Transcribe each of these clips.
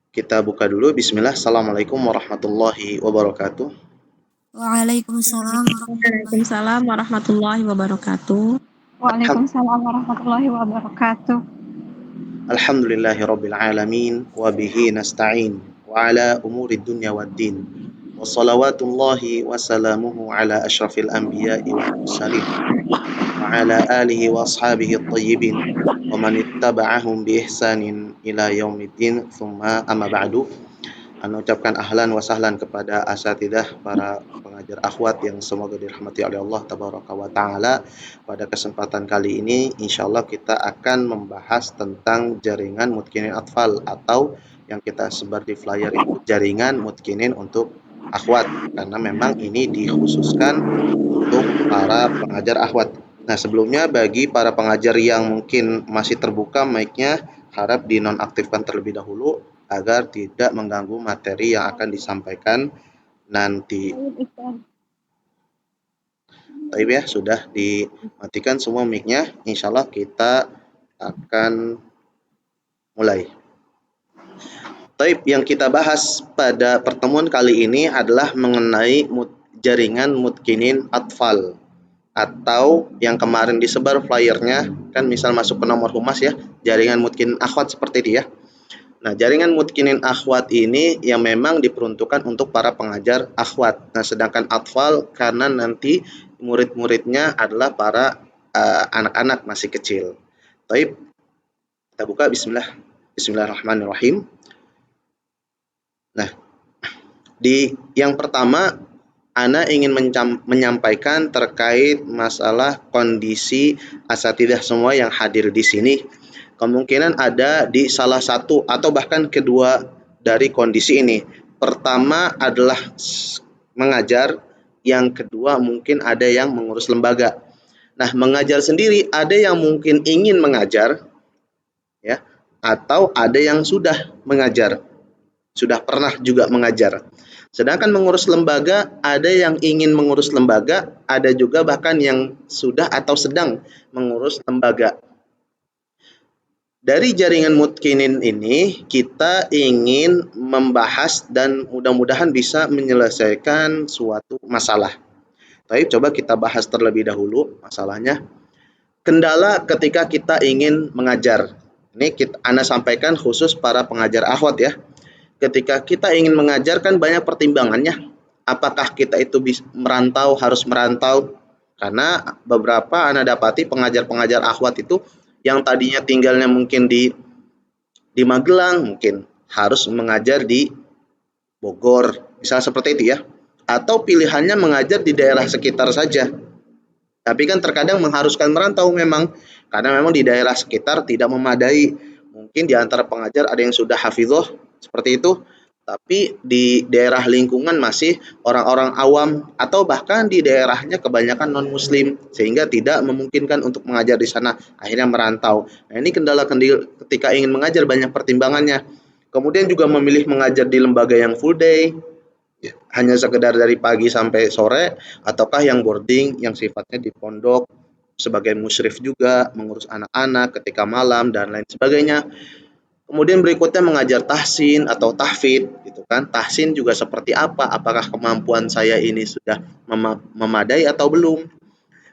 Kita buka dulu. Bismillah. Assalamualaikum warahmatullahi wabarakatuh. Waalaikumsalam warahmatullahi Waalaikumsalam warahmatullahi wabarakatuh. Alham- Waalaikumsalam warahmatullahi wabarakatuh. Alhamdulillahi rabbil alamin. Wabihi nasta'in. Wa ala umuri dunya wad din. Wa salawatullahi wa salamuhu ala ashrafil anbiya'i wal mursalin. Wa ala alihi wa ashabihi at-tayyibin. Wa man ittaba'ahum bi ihsanin ila yaumiddin. Thumma amma ba'du. Ucapkan ahlan wa sahlan kepada asatidah para pengajar akhwat yang semoga dirahmati oleh Allah tabaraka wa taala. Pada kesempatan kali ini insyaallah kita akan membahas tentang jaringan mutkinin atfal atau yang kita sebar di flyer itu jaringan mutkinin untuk akhwat, karena memang ini dikhususkan untuk para pengajar akhwat. Nah, sebelumnya bagi para pengajar yang mungkin masih terbuka mic-nya, harap dinonaktifkan terlebih dahulu agar tidak mengganggu materi yang akan disampaikan nanti. Baik ya, sudah dimatikan semua mic-nya. Insya Allah kita akan mulai. Baik, yang kita bahas pada pertemuan kali ini adalah mengenai jaringan mutkinin atfal, atau yang kemarin disebar flyernya kan misal masuk ke nomor humas ya, jaringan mutkinin akhwat seperti itu ya. Nah, jaringan mutkinin akhwat ini yang memang diperuntukkan untuk para pengajar akhwat. Nah, sedangkan atfal karena nanti murid-muridnya adalah para anak-anak masih kecil. Baik, kita buka Bismillahirrahmanirrahim. Nah, di yang pertama Ana ingin menyampaikan terkait masalah kondisi asatidah semua yang hadir di sini. Kemungkinan ada di salah satu atau bahkan kedua dari kondisi ini. Pertama adalah mengajar, yang kedua mungkin ada yang mengurus lembaga. Nah, mengajar sendiri ada yang mungkin ingin mengajar ya, atau ada yang sudah mengajar, sudah pernah juga mengajar. Sedangkan mengurus lembaga, ada yang ingin mengurus lembaga, ada juga bahkan yang sudah atau sedang mengurus lembaga. Dari jaringan mutkinin ini, kita ingin membahas dan mudah-mudahan bisa menyelesaikan suatu masalah. Tapi coba kita bahas terlebih dahulu masalahnya. Kendala ketika kita ingin mengajar. Ini Ana sampaikan khusus para pengajar akhwat ya. Ketika kita ingin mengajar kan banyak pertimbangannya. Apakah kita itu harus merantau? Karena beberapa Ana dapati pengajar-pengajar akhwat itu yang tadinya tinggalnya mungkin di Magelang, mungkin harus mengajar di Bogor, misalnya seperti itu ya. Atau pilihannya mengajar di daerah sekitar saja. Tapi kan terkadang mengharuskan merantau memang, karena memang di daerah sekitar tidak memadai. Mungkin di antara pengajar ada yang sudah hafizah seperti itu, tapi di daerah lingkungan masih orang-orang awam atau bahkan di daerahnya kebanyakan non-muslim sehingga tidak memungkinkan untuk mengajar di sana, akhirnya merantau. Nah, ini kendala ketika ingin mengajar banyak pertimbangannya. Kemudian juga memilih mengajar di lembaga yang full day, hanya sekedar dari pagi sampai sore, ataukah yang boarding yang sifatnya di pondok sebagai musyrif juga, mengurus anak-anak ketika malam dan lain sebagainya. Kemudian berikutnya mengajar tahsin atau tahfidz gitu kan. Tahsin juga seperti apa? Apakah kemampuan saya ini sudah memadai atau belum?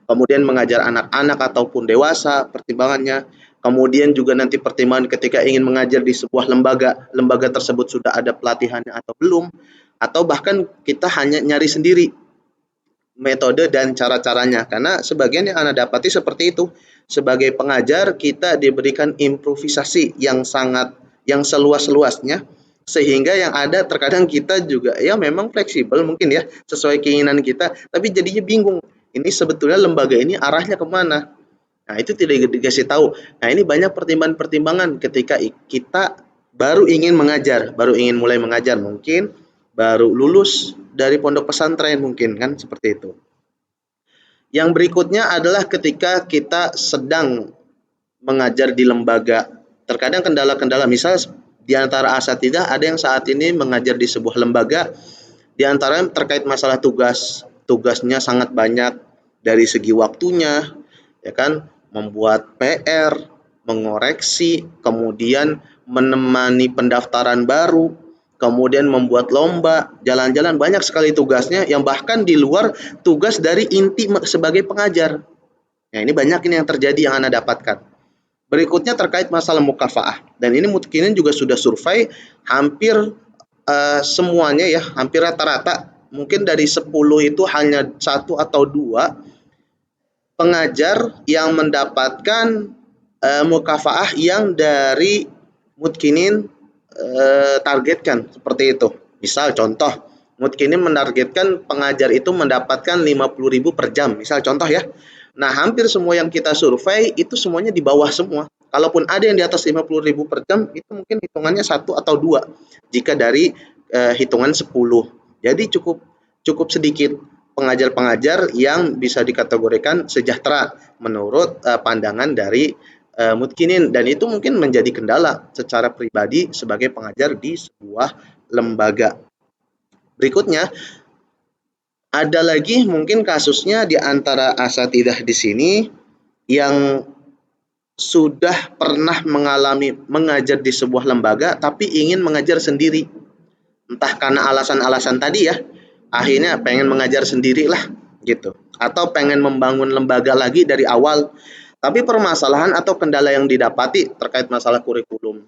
Kemudian mengajar anak-anak ataupun dewasa pertimbangannya. Kemudian juga nanti pertimbangan ketika ingin mengajar di sebuah lembaga, lembaga tersebut sudah ada pelatihannya atau belum, atau bahkan kita hanya nyari sendiri metode dan cara-caranya. Karena sebagian yang Anda dapati seperti itu. Sebagai pengajar kita diberikan improvisasi yang seluas-luasnya, sehingga yang ada terkadang kita juga ya memang fleksibel mungkin ya sesuai keinginan kita, tapi jadinya bingung. Ini sebetulnya lembaga ini arahnya kemana? Nah, itu tidak dikasih tahu. Nah, ini banyak pertimbangan-pertimbangan ketika kita baru ingin mengajar, baru ingin mulai mengajar, mungkin baru lulus dari pondok pesantren mungkin kan seperti itu. Yang berikutnya adalah ketika kita sedang mengajar di lembaga. Terkadang kendala-kendala, misal di antara asatidah ada yang saat ini mengajar di sebuah lembaga, di antaranya terkait masalah tugas. Tugasnya sangat banyak dari segi waktunya, ya kan, membuat PR, mengoreksi, kemudian menemani pendaftaran baru, kemudian membuat lomba, jalan-jalan, banyak sekali tugasnya yang bahkan di luar tugas dari inti sebagai pengajar. Nah, ini banyak ini yang terjadi yang Anda dapatkan. Berikutnya terkait masalah mukafaah. Dan ini Mutkinin juga sudah survei hampir semuanya ya, hampir rata-rata. Mungkin dari 10 itu hanya 1 atau 2 pengajar yang mendapatkan mukafaah yang dari Mutkinin targetkan seperti itu. Misal contoh, Mutkinin menargetkan pengajar itu mendapatkan 50.000 per jam, misal contoh ya. Nah, hampir semua yang kita survei itu semuanya di bawah semua. Kalaupun ada yang di atas 50.000 per jam, itu mungkin hitungannya 1 atau 2 jika dari hitungan 10. Jadi cukup sedikit pengajar-pengajar yang bisa dikategorikan sejahtera menurut pandangan dari Mutkinin, dan itu mungkin menjadi kendala secara pribadi sebagai pengajar di sebuah lembaga. Berikutnya, ada lagi mungkin kasusnya di antara asatidzah di sini yang sudah pernah mengalami mengajar di sebuah lembaga tapi ingin mengajar sendiri. Entah karena alasan-alasan tadi ya, akhirnya pengen mengajar sendirilah gitu. Atau pengen membangun lembaga lagi dari awal. Tapi permasalahan atau kendala yang didapati terkait masalah kurikulum.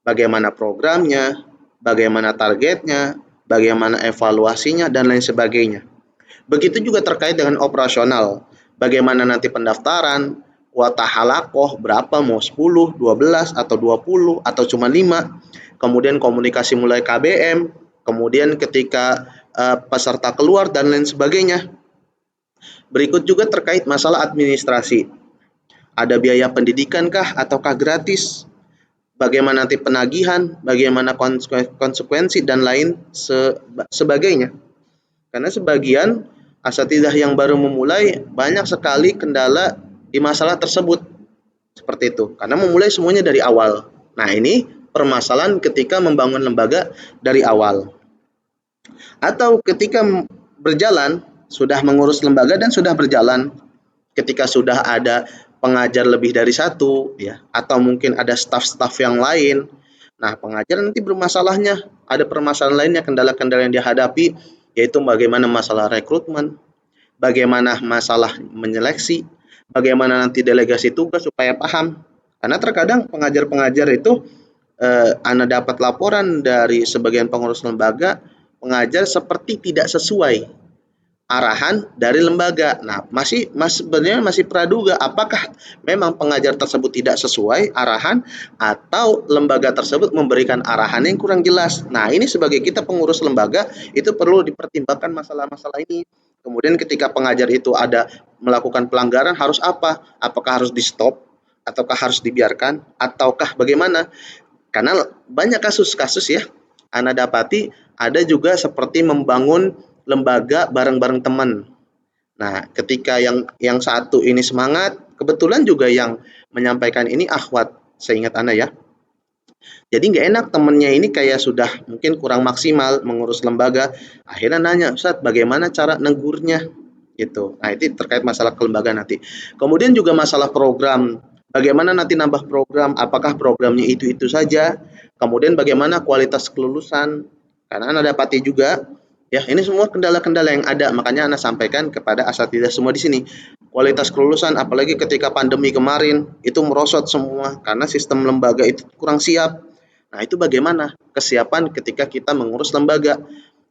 Bagaimana programnya, bagaimana targetnya, bagaimana evaluasinya, dan lain sebagainya. Begitu juga terkait dengan operasional. Bagaimana nanti pendaftaran, kuota halakoh berapa, mau 10, 12, atau 20, atau cuma 5. Kemudian komunikasi mulai KBM, kemudian ketika peserta keluar, dan lain sebagainya. Berikut juga terkait masalah administrasi. Ada biaya pendidikan kah ataukah gratis? Bagaimana nanti penagihan, bagaimana konsekuensi, dan lain sebagainya. Karena sebagian asatidzah yang baru memulai banyak sekali kendala di masalah tersebut. Seperti itu. Karena memulai semuanya dari awal. Nah, ini permasalahan ketika membangun lembaga dari awal. Atau ketika berjalan, sudah mengurus lembaga dan sudah berjalan, ketika sudah ada pengajar lebih dari 1 ya, atau mungkin ada staf-staf yang lain. Nah, pengajar nanti bermasalahnya, ada permasalahan lainnya, kendala-kendala yang dihadapi, yaitu bagaimana masalah rekrutmen, bagaimana masalah menyeleksi, bagaimana nanti delegasi tugas supaya paham. Karena terkadang pengajar-pengajar itu Anda dapat laporan dari sebagian pengurus lembaga, pengajar seperti tidak sesuai arahan dari lembaga. Nah, sebenarnya masih praduga apakah memang pengajar tersebut tidak sesuai arahan atau lembaga tersebut memberikan arahan yang kurang jelas. Nah, ini sebagai kita pengurus lembaga itu perlu dipertimbangkan masalah-masalah ini. Kemudian ketika pengajar itu ada melakukan pelanggaran harus apa? Apakah harus di-stop ataukah harus dibiarkan ataukah bagaimana? Karena banyak kasus-kasus ya, Anda dapati ada juga seperti membangun lembaga bareng-bareng teman. Nah, ketika yang satu ini semangat, kebetulan juga yang menyampaikan ini akhwat, seingat Anda ya. Jadi nggak enak temennya ini kayak sudah mungkin kurang maksimal mengurus lembaga. Akhirnya nanya, Ustadz bagaimana cara negurnya? Gitu. Nah, itu terkait masalah kelembagaan nanti. Kemudian juga masalah program. Bagaimana nanti nambah program? Apakah programnya itu saja? Kemudian bagaimana kualitas kelulusan? Karena Anda dapati juga, ya ini semua kendala-kendala yang ada. Makanya Anda sampaikan kepada asatidzah semua di sini. Kualitas kelulusan, apalagi ketika pandemi kemarin, itu merosot semua karena sistem lembaga itu kurang siap. Nah, itu bagaimana kesiapan ketika kita mengurus lembaga.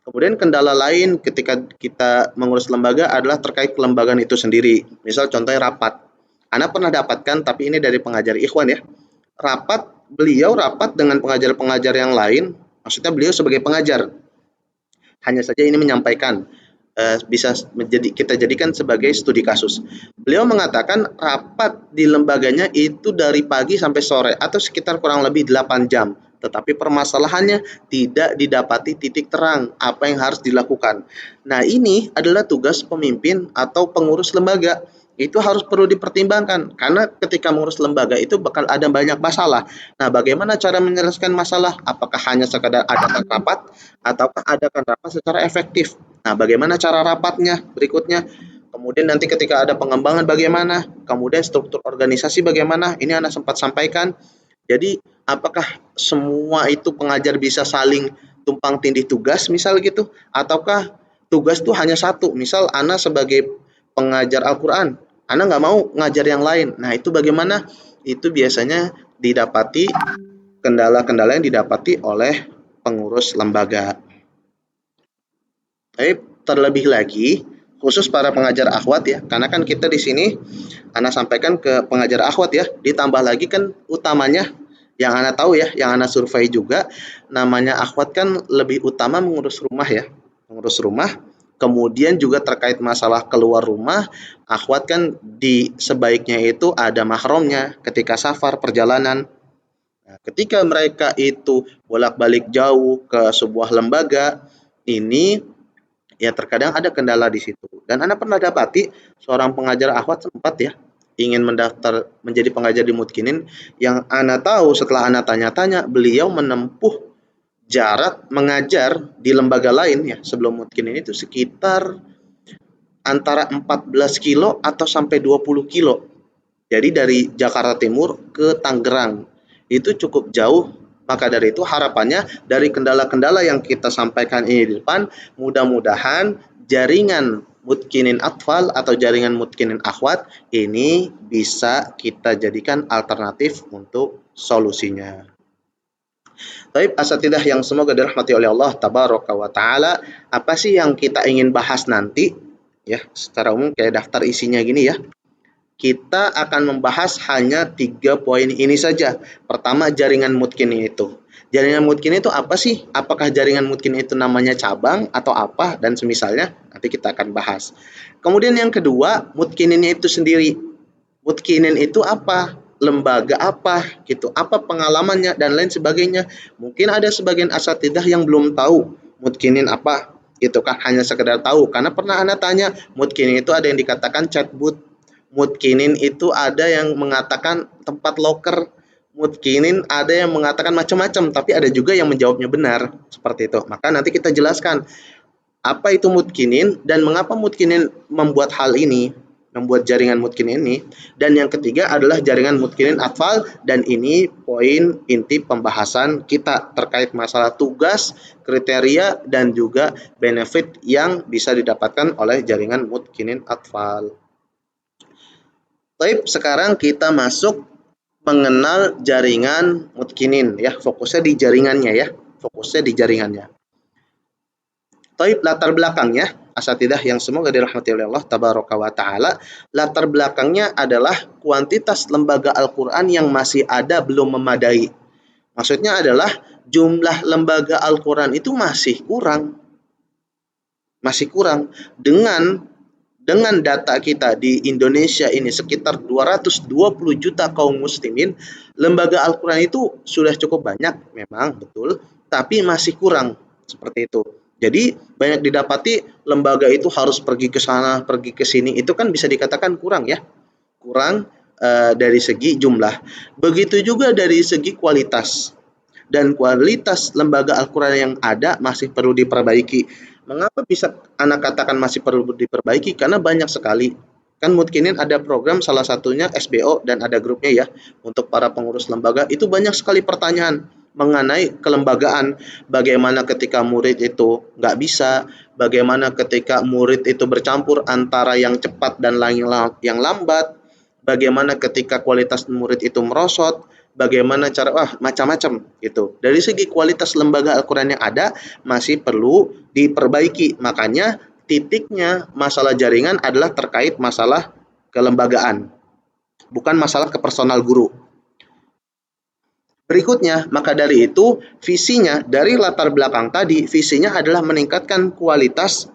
Kemudian kendala lain ketika kita mengurus lembaga adalah terkait kelembagaan itu sendiri. Misal contohnya rapat. Anda pernah dapatkan, tapi ini dari pengajar ikhwan ya. Beliau rapat dengan pengajar-pengajar yang lain, maksudnya beliau sebagai pengajar. Hanya saja ini menyampaikan, bisa kita jadikan sebagai studi kasus. Beliau mengatakan rapat di lembaganya itu dari pagi sampai sore atau sekitar kurang lebih 8 jam. Tetapi permasalahannya tidak didapati titik terang apa yang harus dilakukan. Nah, ini adalah tugas pemimpin atau pengurus lembaga. Itu harus perlu dipertimbangkan karena ketika mengurus lembaga itu bakal ada banyak masalah. Nah, bagaimana cara menyelesaikan masalah? Apakah hanya sekadar adakan rapat ataukah adakan rapat secara efektif? Nah, bagaimana cara rapatnya? Berikutnya, Kemudian nanti ketika ada pengembangan bagaimana, kemudian struktur organisasi bagaimana, ini Anda sempat sampaikan. Jadi apakah semua itu pengajar bisa saling tumpang tindih tugas misal gitu, ataukah tugas itu hanya satu, misal Ana sebagai pengajar Al-Quran, Ana nggak mau ngajar yang lain. Nah itu bagaimana? Itu biasanya didapati kendala-kendala yang didapati oleh pengurus lembaga. Tapi terlebih lagi khusus para pengajar akhwat ya, karena kan kita di sini Ana sampaikan ke pengajar akhwat ya, ditambah lagi kan utamanya yang Ana tahu ya, yang Ana survei juga, namanya akhwat kan lebih utama mengurus rumah ya, mengurus rumah. Kemudian juga terkait masalah keluar rumah, akhwat kan di sebaiknya itu ada mahramnya ketika safar perjalanan. Nah, ketika mereka itu bolak-balik jauh ke sebuah lembaga, ini ya terkadang ada kendala di situ. Dan Anda pernah dapati seorang pengajar akhwat sempat ya ingin mendaftar menjadi pengajar di Mutkinin, yang Anda tahu setelah Anda tanya-tanya, beliau menempuh jarak mengajar di lembaga lain ya sebelum Mutkinin itu sekitar antara 14 kilo atau sampai 20 kilo. Jadi dari Jakarta Timur ke Tangerang itu cukup jauh. Maka dari itu harapannya dari kendala-kendala yang kita sampaikan ini di depan, mudah-mudahan jaringan Mutkinin Atfal atau jaringan Mutkinin Akhwat ini bisa kita jadikan alternatif untuk solusinya. Baik, asatidah yang semoga dirahmati oleh Allah Tabaraka wa Ta'ala, apa sih yang kita ingin bahas nanti? Ya, secara umum kayak daftar isinya gini ya. Kita akan membahas hanya 3 poin ini saja. Pertama, jaringan Mutkinin itu. Jaringan Mutkinin itu apa sih? Apakah jaringan Mutkinin itu namanya cabang atau apa dan semisalnya? Nanti kita akan bahas. Kemudian yang kedua, Mutkininnya itu sendiri. Mutkinin itu apa? Lembaga apa? Gitu. Apa pengalamannya dan lain sebagainya. Mungkin ada sebagian asatidah yang belum tahu Mutkinin apa. Gitu kan, hanya sekedar tahu. Karena pernah Anda tanya, Mutkinin itu ada yang dikatakan chatbot. Mutkinin itu ada yang mengatakan tempat loker. Mutkinin ada yang mengatakan macam-macam, tapi ada juga yang menjawabnya benar seperti itu. Maka nanti kita jelaskan apa itu Mutkinin dan mengapa Mutkinin membuat hal ini, membuat jaringan Mutkinin ini. Dan yang ketiga adalah jaringan Mutkinin Atfal, dan ini poin inti pembahasan kita terkait masalah tugas, kriteria, dan juga benefit yang bisa didapatkan oleh jaringan Mutkinin Atfal. Baik, sekarang kita masuk mengenal jaringan Mutkinin ya, fokusnya di jaringannya ya, fokusnya di jaringannya. Baik, latar belakangnya, asatidah yang semoga dirahmati oleh Allah Tabaraka wa Ta'ala, latar belakangnya adalah kuantitas lembaga Al-Quran yang masih ada belum memadai. Maksudnya adalah jumlah lembaga Al-Quran itu masih kurang. Masih kurang. Dengan data kita di Indonesia ini sekitar 220 juta kaum muslimin, lembaga Al-Quran itu sudah cukup banyak memang, betul, tapi masih kurang seperti itu. Jadi banyak didapati lembaga itu harus pergi ke sana, pergi ke sini, itu kan bisa dikatakan kurang ya, kurang dari segi jumlah. Begitu juga dari segi kualitas. Dan kualitas lembaga Al-Quran yang ada masih perlu diperbaiki. Mengapa bisa anak katakan masih perlu diperbaiki? Karena banyak sekali. Kan Mutkinin ada program, salah satunya SBO, dan ada grupnya ya. Untuk para pengurus lembaga, itu banyak sekali pertanyaan mengenai kelembagaan. Bagaimana ketika murid itu nggak bisa, bagaimana ketika murid itu bercampur antara yang cepat dan yang lambat, bagaimana ketika kualitas murid itu merosot, bagaimana cara macam-macam gitu. Dari segi kualitas lembaga Al-Quran yang ada masih perlu diperbaiki. Makanya titiknya masalah jaringan adalah terkait masalah kelembagaan, bukan masalah ke personal guru. Berikutnya, maka dari itu visinya dari latar belakang tadi, visinya adalah meningkatkan kualitas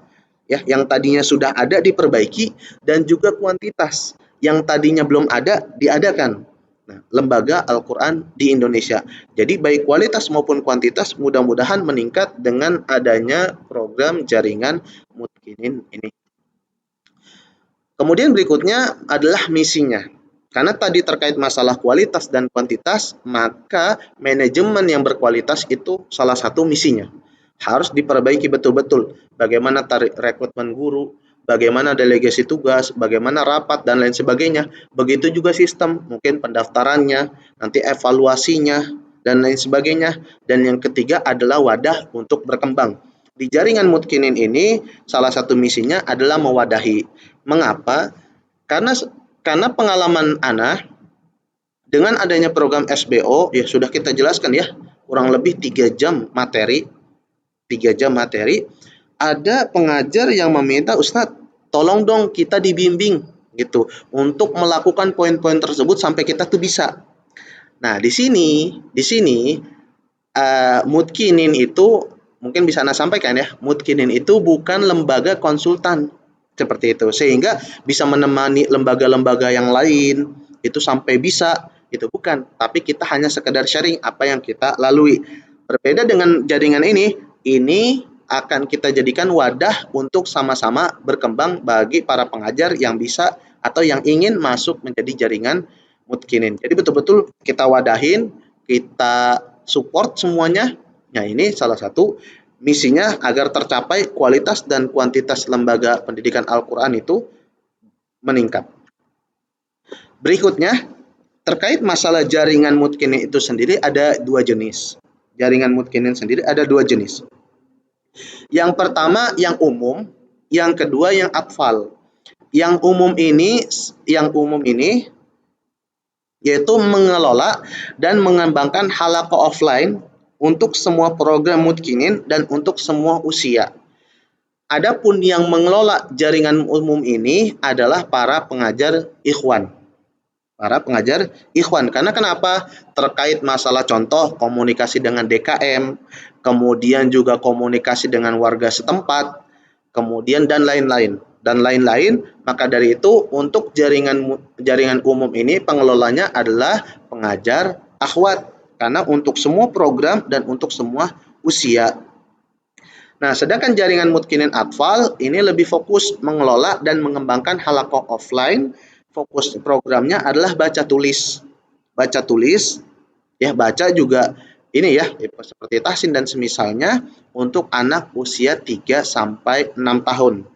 ya yang tadinya sudah ada diperbaiki, dan juga kuantitas yang tadinya belum ada diadakan. Nah, lembaga Al-Quran di Indonesia. Jadi baik kualitas maupun kuantitas mudah-mudahan meningkat dengan adanya program jaringan Mutkinin ini. Kemudian berikutnya adalah misinya. Karena tadi terkait masalah kualitas dan kuantitas, maka manajemen yang berkualitas itu salah satu misinya. Harus diperbaiki betul-betul. Bagaimana rekrutmen guru, bagaimana delegasi tugas, bagaimana rapat dan lain sebagainya. Begitu juga sistem, mungkin pendaftarannya, nanti evaluasinya dan lain sebagainya. Dan yang ketiga adalah wadah untuk berkembang. Di jaringan Mutkinin ini salah satu misinya adalah mewadahi. Mengapa? Karena karena pengalaman Ana dengan adanya program SBO ya sudah kita jelaskan ya, kurang lebih 3 jam materi, 3 jam materi, ada pengajar yang meminta, "Ustadz, tolong dong kita dibimbing gitu untuk melakukan poin-poin tersebut sampai kita tuh bisa." Nah, di sini Mutkinin itu mungkin bisa Anda sampaikan ya, Mutkinin itu bukan lembaga konsultan seperti itu, sehingga bisa menemani lembaga-lembaga yang lain itu sampai bisa, itu bukan. Tapi kita hanya sekedar sharing apa yang kita lalui. Berbeda dengan jaringan ini akan kita jadikan wadah untuk sama-sama berkembang bagi para pengajar yang bisa atau yang ingin masuk menjadi jaringan Mutkinin. Jadi betul-betul kita wadahin, kita support semuanya. Nah, ini salah satu misinya agar tercapai kualitas dan kuantitas lembaga pendidikan Al-Quran itu meningkat. Berikutnya, terkait masalah jaringan Mutkinin itu sendiri ada 2 jenis. Jaringan Mutkinin sendiri ada 2 jenis. Yang pertama yang umum, yang kedua yang atfal. Yang umum ini yaitu mengelola dan mengembangkan halaqah offline untuk semua program Mutkinin dan untuk semua usia. Adapun yang mengelola jaringan umum ini adalah para pengajar ikhwan. Karena kenapa? Terkait masalah contoh komunikasi dengan DKM, kemudian juga komunikasi dengan warga setempat, kemudian dan lain-lain. Maka dari itu untuk jaringan umum ini pengelolanya adalah pengajar akhwat, karena untuk semua program dan untuk semua usia. Nah, sedangkan jaringan Mutkinin Atfal ini lebih fokus mengelola dan mengembangkan halaqah offline. Fokus programnya adalah baca tulis. Ya, baca juga ini ya, seperti tahsin dan semisalnya untuk anak usia 3 sampai 6 tahun.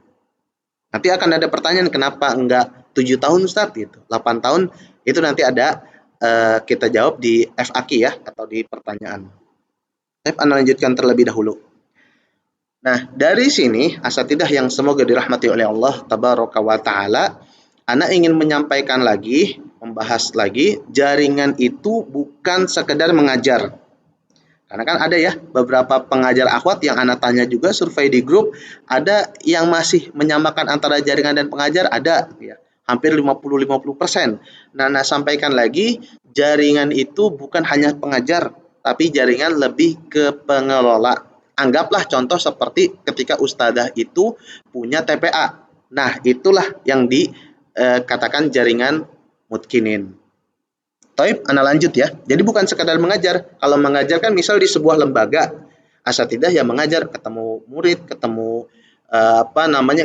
Nanti akan ada pertanyaan, kenapa enggak 7 tahun Ustaz gitu, 8 tahun, itu nanti ada kita jawab di FAQ ya, atau di pertanyaan. Saya akan lanjutkan terlebih dahulu. Nah, dari sini asatidah yang semoga dirahmati oleh Allah tabaraka wa taala, Ana ingin menyampaikan lagi, membahas lagi, jaringan itu bukan sekedar mengajar. Karena kan ada ya beberapa pengajar akhwat yang Ana tanya juga, survei di grup, ada yang masih menyamakan antara jaringan dan pengajar, ada ya, hampir 50-50%. Nah, Ana sampaikan lagi, jaringan itu bukan hanya pengajar, tapi jaringan lebih ke pengelola. Anggaplah contoh seperti ketika ustadzah itu punya TPA. Nah, itulah yang dikatakan jaringan Mutkinin. Taib, Ana lanjut ya. Jadi bukan sekadar mengajar. Kalau mengajar kan misal di sebuah lembaga, asatidah yang mengajar, ketemu murid, ketemu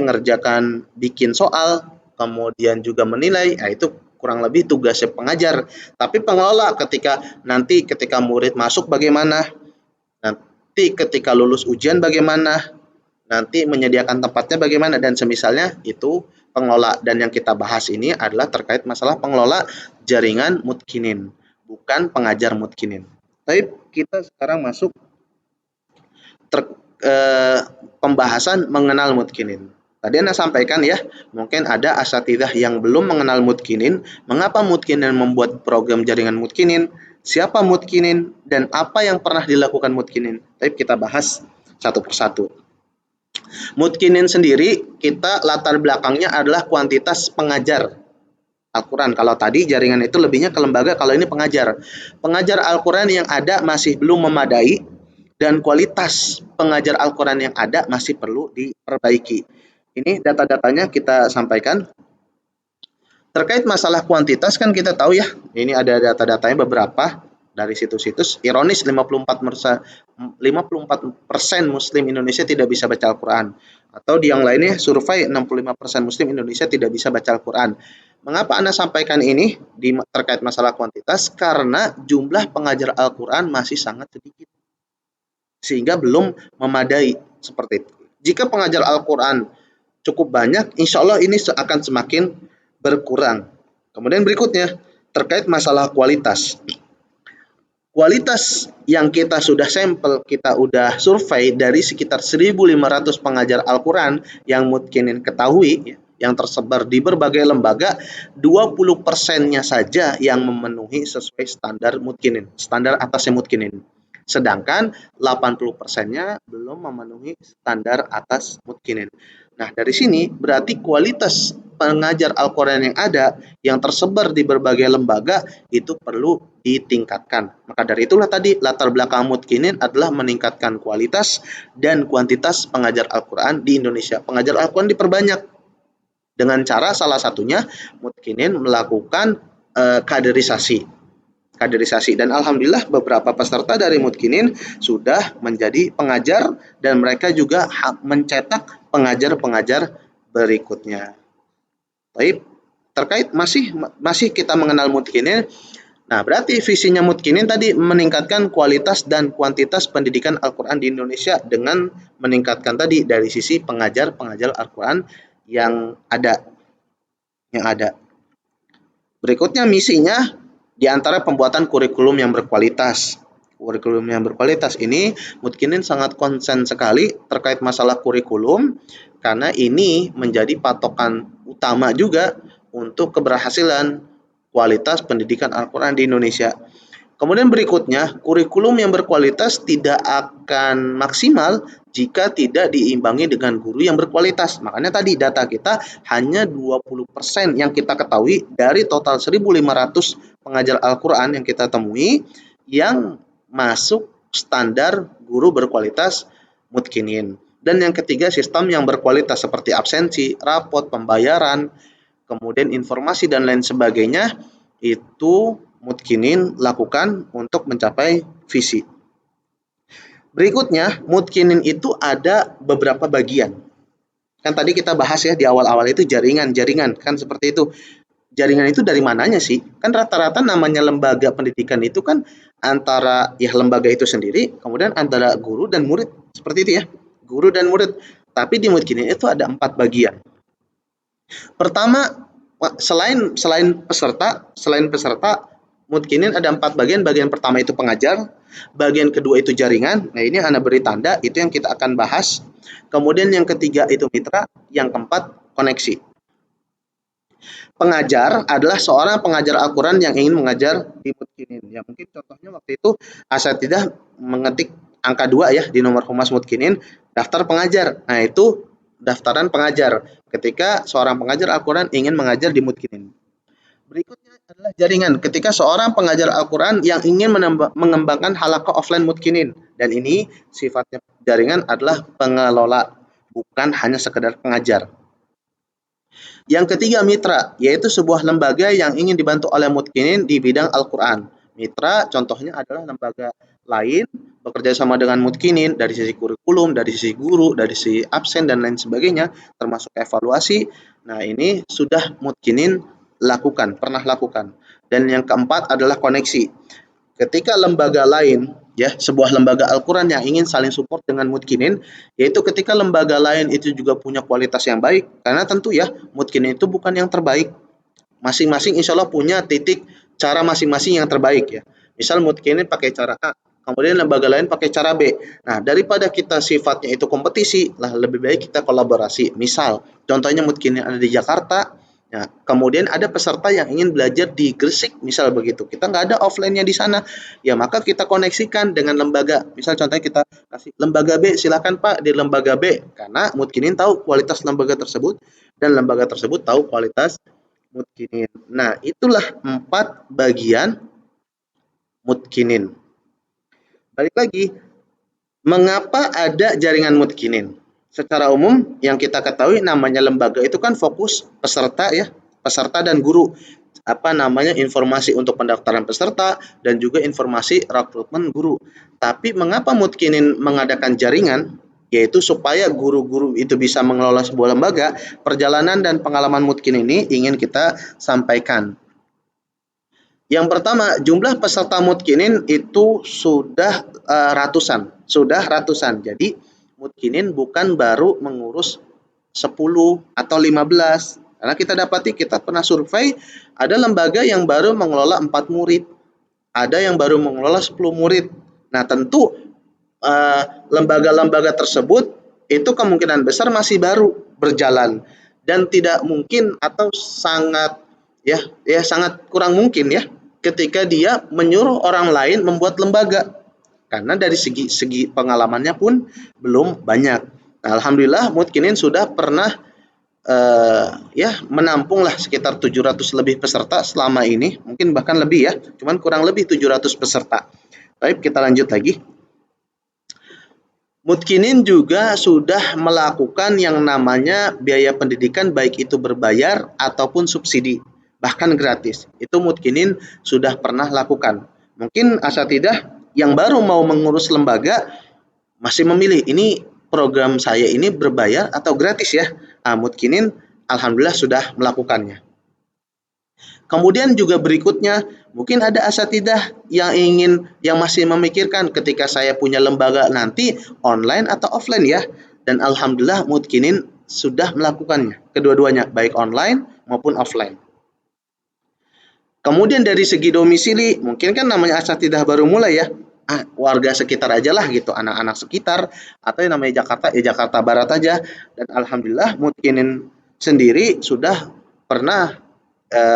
ngerjakan bikin soal, kemudian juga menilai. Nah, itu kurang lebih tugasnya pengajar. Tapi pengelola ketika murid masuk bagaimana? Nanti ketika lulus ujian bagaimana? Nanti menyediakan tempatnya bagaimana dan semisalnya, itu pengelola. Dan yang kita bahas ini adalah terkait masalah pengelola jaringan Mutkinin, bukan pengajar Mutkinin. Tapi kita sekarang masuk pembahasan mengenal Mutkinin. Tadi Anda sampaikan ya, mungkin ada asatidah yang belum mengenal Mutkinin, mengapa Mutkinin membuat program jaringan Mutkinin, siapa Mutkinin, dan apa yang pernah dilakukan Mutkinin. Tapi kita bahas satu persatu. Mutkinin sendiri, kita latar belakangnya adalah kuantitas pengajar Al-Quran. Kalau tadi jaringan itu lebihnya ke lembaga, kalau ini pengajar. Pengajar Al-Quran yang ada masih belum memadai, dan kualitas pengajar Al-Quran yang ada masih perlu diperbaiki. Ini data-datanya kita sampaikan. Terkait masalah kuantitas kan kita tahu ya, ini ada data-datanya beberapa dari situs-situs. Ironis 54% Muslim Indonesia tidak bisa baca Al-Quran. Atau di yang lainnya survei 65% Muslim Indonesia tidak bisa baca Al-Quran. Mengapa Anda sampaikan ini terkait masalah kuantitas? Karena jumlah pengajar Al-Quran masih sangat sedikit, sehingga belum memadai seperti itu. Jika pengajar Al-Quran cukup banyak, insya Allah ini akan semakin berkurang. Kemudian berikutnya, terkait masalah kualitas. Kualitas yang kita sudah sampel, kita udah survei dari sekitar 1.500 pengajar Al-Quran yang Mutkinin ketahui, yang tersebar di berbagai lembaga, 20%-nya saja yang memenuhi sesuai standar Mutkinin, standar atasnya Mutkinin. Sedangkan 80%-nya belum memenuhi standar atas Mutkinin. Nah, dari sini berarti kualitas pengajar Al-Quran yang ada, yang tersebar di berbagai lembaga, itu perlu ditingkatkan. Maka dari itulah tadi latar belakang Mutkinin adalah meningkatkan kualitas dan kuantitas pengajar Al-Quran di Indonesia. Pengajar Al-Quran diperbanyak dengan cara salah satunya Mutkinin melakukan kaderisasi. Dan alhamdulillah beberapa peserta dari Mutkinin sudah menjadi pengajar dan mereka juga mencetak pengajar-pengajar berikutnya. Baik, terkait masih kita mengenal Mutkinin. Nah, berarti visinya Mutkinin tadi meningkatkan kualitas dan kuantitas pendidikan Al-Quran di Indonesia dengan meningkatkan tadi dari sisi pengajar-pengajar Al-Quran yang ada. Berikutnya misinya di antara pembuatan kurikulum yang berkualitas. Kurikulum yang berkualitas ini Mutkinin sangat konsen sekali terkait masalah kurikulum karena ini menjadi patokan utama juga untuk keberhasilan kualitas pendidikan Al-Quran di Indonesia. Kemudian berikutnya, kurikulum yang berkualitas tidak akan maksimal jika tidak diimbangi dengan guru yang berkualitas. Makanya tadi data kita hanya 20% yang kita ketahui dari total 1.500 pengajar Al-Quran yang kita temui yang masuk standar guru berkualitas Mutkinin. Dan yang ketiga, sistem yang berkualitas seperti absensi, rapot, pembayaran, kemudian informasi dan lain sebagainya, itu Mutkinin lakukan untuk mencapai visi. Berikutnya, Mutkinin itu ada beberapa bagian. Kan tadi kita bahas ya di awal-awal itu jaringan, kan seperti itu. Jaringan itu dari mananya sih? Kan rata-rata namanya lembaga pendidikan itu kan antara ya lembaga itu sendiri, kemudian antara guru dan murid, seperti itu ya. Guru dan murid. Tapi di Mutkinin itu ada 4 bagian. Pertama, selain peserta, Mutkinin ada 4 bagian. Bagian pertama itu pengajar, bagian kedua itu jaringan. Nah, ini Anda beri tanda, itu yang kita akan bahas. Kemudian yang ketiga itu mitra, yang keempat koneksi. Pengajar adalah seorang pengajar Al-Quran yang ingin mengajar di Mutkinin. Ya, mungkin contohnya waktu itu asatidzah mengetik angka 2 ya di nomor humas Mutkinin, daftar pengajar. Nah, itu daftaran pengajar ketika seorang pengajar Al-Quran ingin mengajar di Mutkinin. Berikutnya adalah jaringan, ketika seorang pengajar Al-Quran yang ingin mengembangkan halaqah offline Mutkinin. Dan ini sifatnya jaringan adalah pengelola, bukan hanya sekedar pengajar. Yang ketiga mitra, yaitu sebuah lembaga yang ingin dibantu oleh Mutkinin di bidang Al-Quran. Mitra contohnya adalah lembaga lain bekerja sama dengan Mutkinin dari sisi kurikulum, dari sisi guru, dari sisi absen dan lain sebagainya, termasuk evaluasi. Nah, ini sudah Mutkinin pernah lakukan. Dan yang keempat adalah koneksi. Ketika lembaga lain, ya, sebuah lembaga Al-Quran yang ingin saling support dengan Mutkinin, yaitu ketika lembaga lain itu juga punya kualitas yang baik, karena tentu ya, Mutkinin itu bukan yang terbaik. Masing-masing insya Allah punya titik cara masing-masing yang terbaik ya. Misal Mutkinin pakai cara A, kemudian lembaga lain pakai cara B. Nah, daripada kita sifatnya itu kompetisi, lah lebih baik kita kolaborasi. Misal, contohnya Mutkinin ada di Jakarta, nah, kemudian ada peserta yang ingin belajar di Gresik, misal begitu. Kita nggak ada offline-nya di sana. Ya, maka kita koneksikan dengan lembaga. Misal contohnya kita kasih lembaga B, silakan Pak di lembaga B. Karena Mutkinin tahu kualitas lembaga tersebut dan lembaga tersebut tahu kualitas Mutkinin. Nah, itulah 4 bagian Mutkinin. Balik lagi, mengapa ada jaringan Mutkinin? Secara umum yang kita ketahui namanya lembaga itu kan fokus peserta ya, peserta dan guru. Informasi untuk pendaftaran peserta dan juga informasi rekrutmen guru. Tapi mengapa Mutkinin mengadakan jaringan? Yaitu supaya guru-guru itu bisa mengelola sebuah lembaga. Perjalanan dan pengalaman Mutkinin ini ingin kita sampaikan. Yang pertama, jumlah peserta Mutkinin itu sudah ratusan. Jadi Mutkinin bukan baru mengurus 10 atau 15. Karena kita pernah survei, ada lembaga yang baru mengelola 4 murid, ada yang baru mengelola 10 murid. Nah, tentu lembaga-lembaga tersebut itu kemungkinan besar masih baru berjalan dan tidak mungkin atau sangat sangat kurang mungkin ya ketika dia menyuruh orang lain membuat lembaga, karena dari segi pengalamannya pun belum banyak. Nah, alhamdulillah Mutkinin sudah pernah menampung lah sekitar 700 lebih peserta selama ini, mungkin bahkan lebih ya, cuman kurang lebih 700 peserta. Baik, kita lanjut lagi. Mutkinin juga sudah melakukan yang namanya biaya pendidikan, baik itu berbayar ataupun subsidi, bahkan gratis. Itu Mutkinin sudah pernah lakukan. Mungkin asatidah yang baru mau mengurus lembaga masih memilih, ini program saya ini berbayar atau gratis ya. Mutkinin alhamdulillah sudah melakukannya. Kemudian juga berikutnya, mungkin ada asatidah yang masih memikirkan ketika saya punya lembaga nanti online atau offline ya. Dan alhamdulillah Mutkinin sudah melakukannya, kedua-duanya, baik online maupun offline. Kemudian dari segi domisili, mungkin kan namanya asatidah baru mulai ya. Warga sekitar aja lah gitu, anak-anak sekitar, atau yang namanya Jakarta, Jakarta Barat aja. Dan alhamdulillah Mutkinin sendiri sudah pernah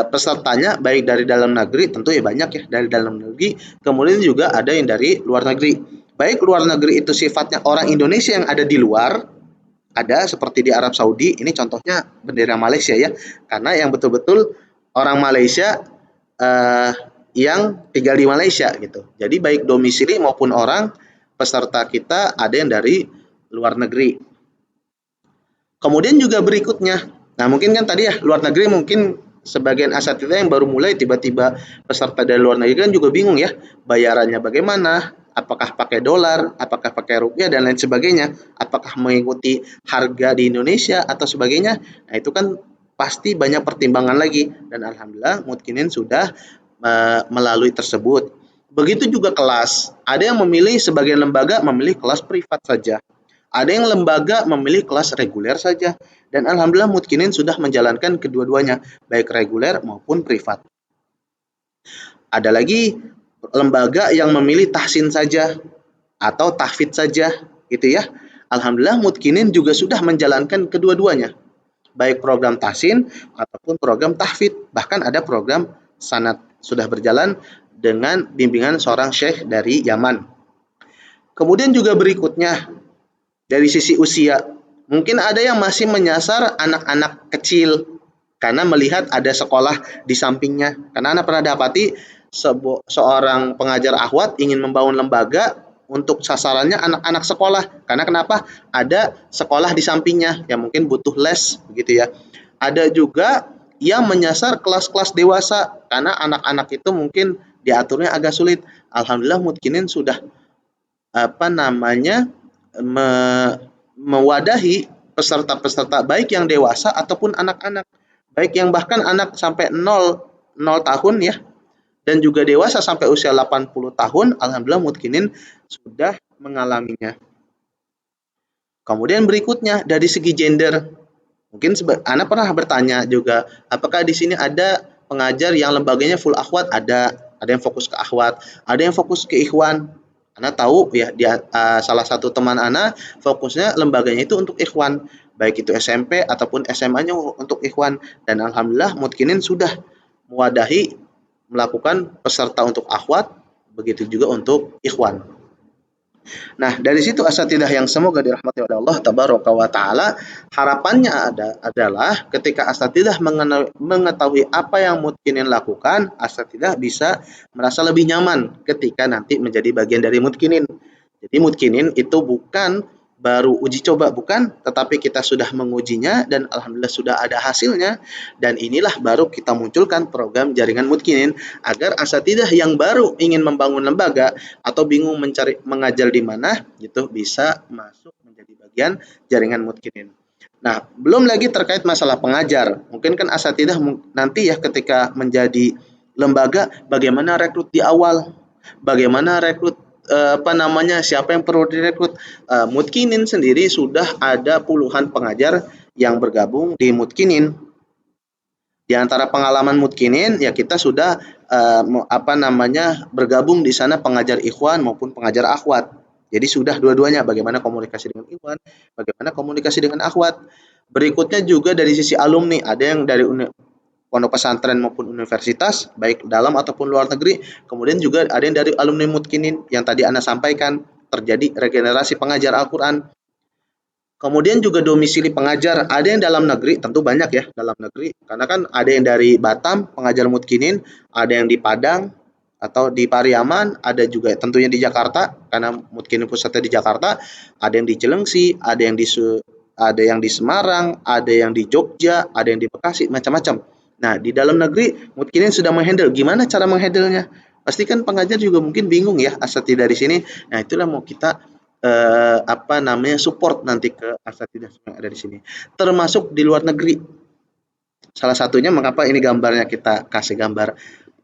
pesertanya baik dari dalam negeri, tentu ya banyak ya dari dalam negeri, kemudian juga ada yang dari luar negeri. Baik luar negeri itu sifatnya orang Indonesia yang ada di luar, ada seperti di Arab Saudi, ini contohnya bendera Malaysia ya, karena yang betul-betul orang Malaysia yang tinggal di Malaysia gitu. Jadi baik domisili maupun orang peserta kita ada yang dari luar negeri. Kemudian juga berikutnya, nah mungkin kan tadi ya luar negeri, mungkin sebagian asatidah yang baru mulai tiba-tiba peserta dari luar negeri kan juga bingung ya, bayarannya bagaimana, apakah pakai dolar, apakah pakai rupiah dan lain sebagainya, apakah mengikuti harga di Indonesia atau sebagainya. Nah itu kan pasti banyak pertimbangan lagi, dan alhamdulillah Mutkinin sudah melalui tersebut. Begitu juga kelas, ada yang memilih, sebagian lembaga memilih kelas privat saja, ada yang lembaga memilih kelas reguler saja, dan alhamdulillah Mutkinin sudah menjalankan kedua-duanya, baik reguler maupun privat. Ada lagi lembaga yang memilih tahsin saja atau tahfidz saja gitu ya. Alhamdulillah Mutkinin juga sudah menjalankan kedua-duanya, baik program tahsin ataupun program tahfidz, bahkan ada program sanad sudah berjalan dengan bimbingan seorang syekh dari Yaman. Kemudian juga berikutnya, dari sisi usia, mungkin ada yang masih menyasar anak-anak kecil karena melihat ada sekolah di sampingnya. Karena Anda pernah dapati seorang pengajar akhwat ingin membangun lembaga untuk sasarannya anak-anak sekolah. Karena kenapa? Ada sekolah di sampingnya yang mungkin butuh les begitu ya. Ada juga yang menyasar kelas-kelas dewasa karena anak-anak itu mungkin diaturnya agak sulit. Alhamdulillah Mutkinin sudah mewadahi peserta-peserta baik yang dewasa ataupun anak-anak, baik yang bahkan anak sampai 0 tahun ya, dan juga dewasa sampai usia 80 tahun, alhamdulillah Mutkinin sudah mengalaminya. Kemudian berikutnya dari segi gender, mungkin Anda pernah bertanya juga, apakah di sini ada pengajar yang lembaganya full akhwat? Ada yang fokus ke akhwat, ada yang fokus ke ikhwan. Anda tahu ya, salah satu teman Anda fokusnya lembaganya itu untuk ikhwan, baik itu SMP ataupun SMA-nya untuk ikhwan, dan alhamdulillah Mutkinin sudah mewadahi melakukan peserta untuk akhwat, begitu juga untuk ikhwan. Nah, dari situ asatidah yang semoga dirahmati oleh Allah tabaraka wa taala, harapannya adalah ketika asatidah mengetahui apa yang Mutkinin lakukan, asatidah bisa merasa lebih nyaman ketika nanti menjadi bagian dari Mutkinin. Jadi Mutkinin itu bukan baru uji coba, bukan, tetapi kita sudah mengujinya dan alhamdulillah sudah ada hasilnya, dan inilah baru kita munculkan program jaringan Mutkinin agar asatidah yang baru ingin membangun lembaga atau bingung mengajar di mana gitu bisa masuk menjadi bagian jaringan Mutkinin. Nah, belum lagi terkait masalah pengajar. Mungkin kan asatidah nanti ya ketika menjadi lembaga, bagaimana rekrut di awal, bagaimana rekrut siapa yang perlu direkrut. Mutkinin sendiri sudah ada puluhan pengajar yang bergabung di Mutkinin. Di antara pengalaman Mutkinin ya kita sudah bergabung di sana pengajar ikhwan maupun pengajar akhwat. Jadi sudah dua-duanya, bagaimana komunikasi dengan ikhwan, bagaimana komunikasi dengan akhwat. Berikutnya juga dari sisi alumni, ada yang dari pondok pesantren maupun universitas, baik dalam ataupun luar negeri. Kemudian juga ada yang dari alumni Mutkinin yang tadi Anda sampaikan, terjadi regenerasi pengajar Al-Quran. Kemudian juga domisili pengajar, ada yang dalam negeri, tentu banyak ya dalam negeri, karena kan ada yang dari Batam, pengajar Mutkinin, ada yang di Padang atau di Pariaman, ada juga tentunya di Jakarta, karena Mutkinin pusatnya di Jakarta, ada yang di Cilengsi, ada yang di Semarang, ada yang di Jogja, ada yang di Bekasi, macam-macam. Nah, di dalam negeri Mutkinin sudah menghandle. Gimana cara menghandlenya? Pasti kan pengajar juga mungkin bingung ya, asatidzah dari sini. Nah, itulah mau kita support nanti ke asatidzah yang ada di sini. Termasuk di luar negeri. Salah satunya mengapa ini gambarnya kita kasih gambar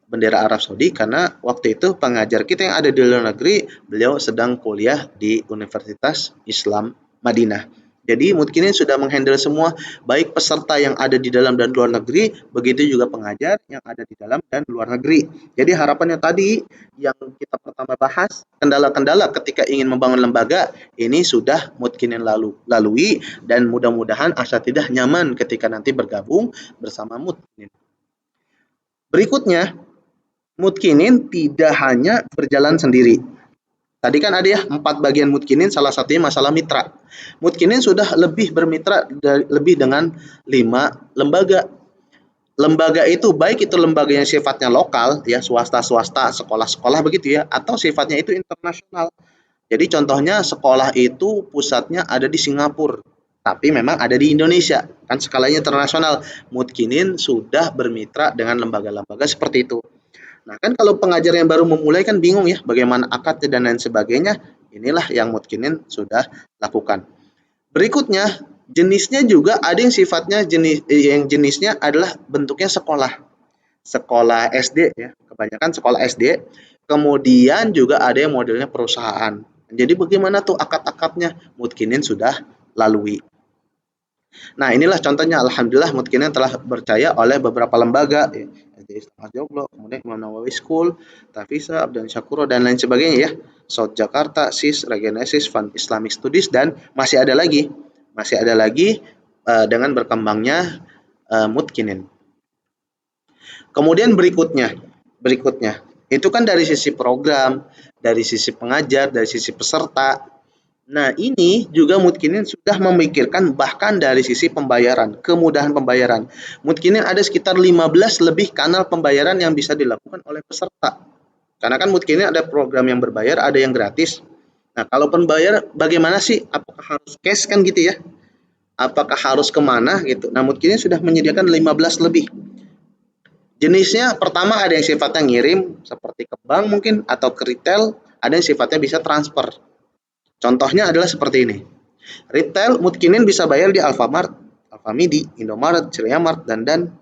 bendera Arab Saudi, karena waktu itu pengajar kita yang ada di luar negeri, beliau sedang kuliah di Universitas Islam Madinah. Jadi Mutkinin sudah menghandle semua, baik peserta yang ada di dalam dan luar negeri, begitu juga pengajar yang ada di dalam dan luar negeri. Jadi harapannya tadi yang kita pertama bahas, kendala-kendala ketika ingin membangun lembaga, ini sudah Mutkinin lalui, dan mudah-mudahan asatidzah nyaman ketika nanti bergabung bersama Mutkinin. Berikutnya, Mutkinin tidak hanya berjalan sendiri. Tadi kan ada ya 4 bagian Mutkinin, salah satunya masalah mitra. Mutkinin sudah lebih bermitra lebih dengan 5 lembaga. Lembaga itu baik itu lembaga yang sifatnya lokal ya, swasta-swasta, sekolah-sekolah begitu ya, atau sifatnya itu internasional. Jadi contohnya sekolah itu pusatnya ada di Singapura, tapi memang ada di Indonesia, kan skalanya internasional. Mutkinin sudah bermitra dengan lembaga-lembaga seperti itu. Nah, kan kalau pengajar yang baru memulai kan bingung ya, bagaimana akadnya dan lain sebagainya. Inilah yang Mutkinin sudah lakukan. Berikutnya, jenisnya juga ada yang sifatnya jenisnya adalah bentuknya sekolah. Sekolah SD ya, kebanyakan sekolah SD. Kemudian juga ada yang modelnya perusahaan. Jadi bagaimana tuh akad-akadnya? Mutkinin sudah lalui. Nah, inilah contohnya, alhamdulillah Mutkinin telah percaya oleh beberapa lembaga, SD Islam Joglo, kemudian Imam Nawawi School, Tafisa, Abdan Syakuro, dan lain sebagainya ya. South Jakarta, SIS, Regenesis, Fund Islamic Studies, dan masih ada lagi dengan berkembangnya Mutkinin. Kemudian berikutnya, itu kan dari sisi program, dari sisi pengajar, dari sisi peserta. Nah, ini juga Mutkinin sudah memikirkan bahkan dari sisi pembayaran, kemudahan pembayaran. Mutkinin ada sekitar 15 lebih kanal pembayaran yang bisa dilakukan oleh peserta. Karena kan Mutkinin ada program yang berbayar, ada yang gratis. Nah, kalau pembayar bagaimana sih? Apakah harus cash kan gitu ya? Apakah harus kemana gitu? Nah, Mutkinin sudah menyediakan 15 lebih. Jenisnya pertama ada yang sifatnya ngirim seperti ke bank mungkin atau ke retail, ada yang sifatnya bisa transfer. Contohnya adalah seperti ini. Retail Mutkinin bisa bayar di Alfamart, Alfamidi, Indomaret, Ciryamart, dan.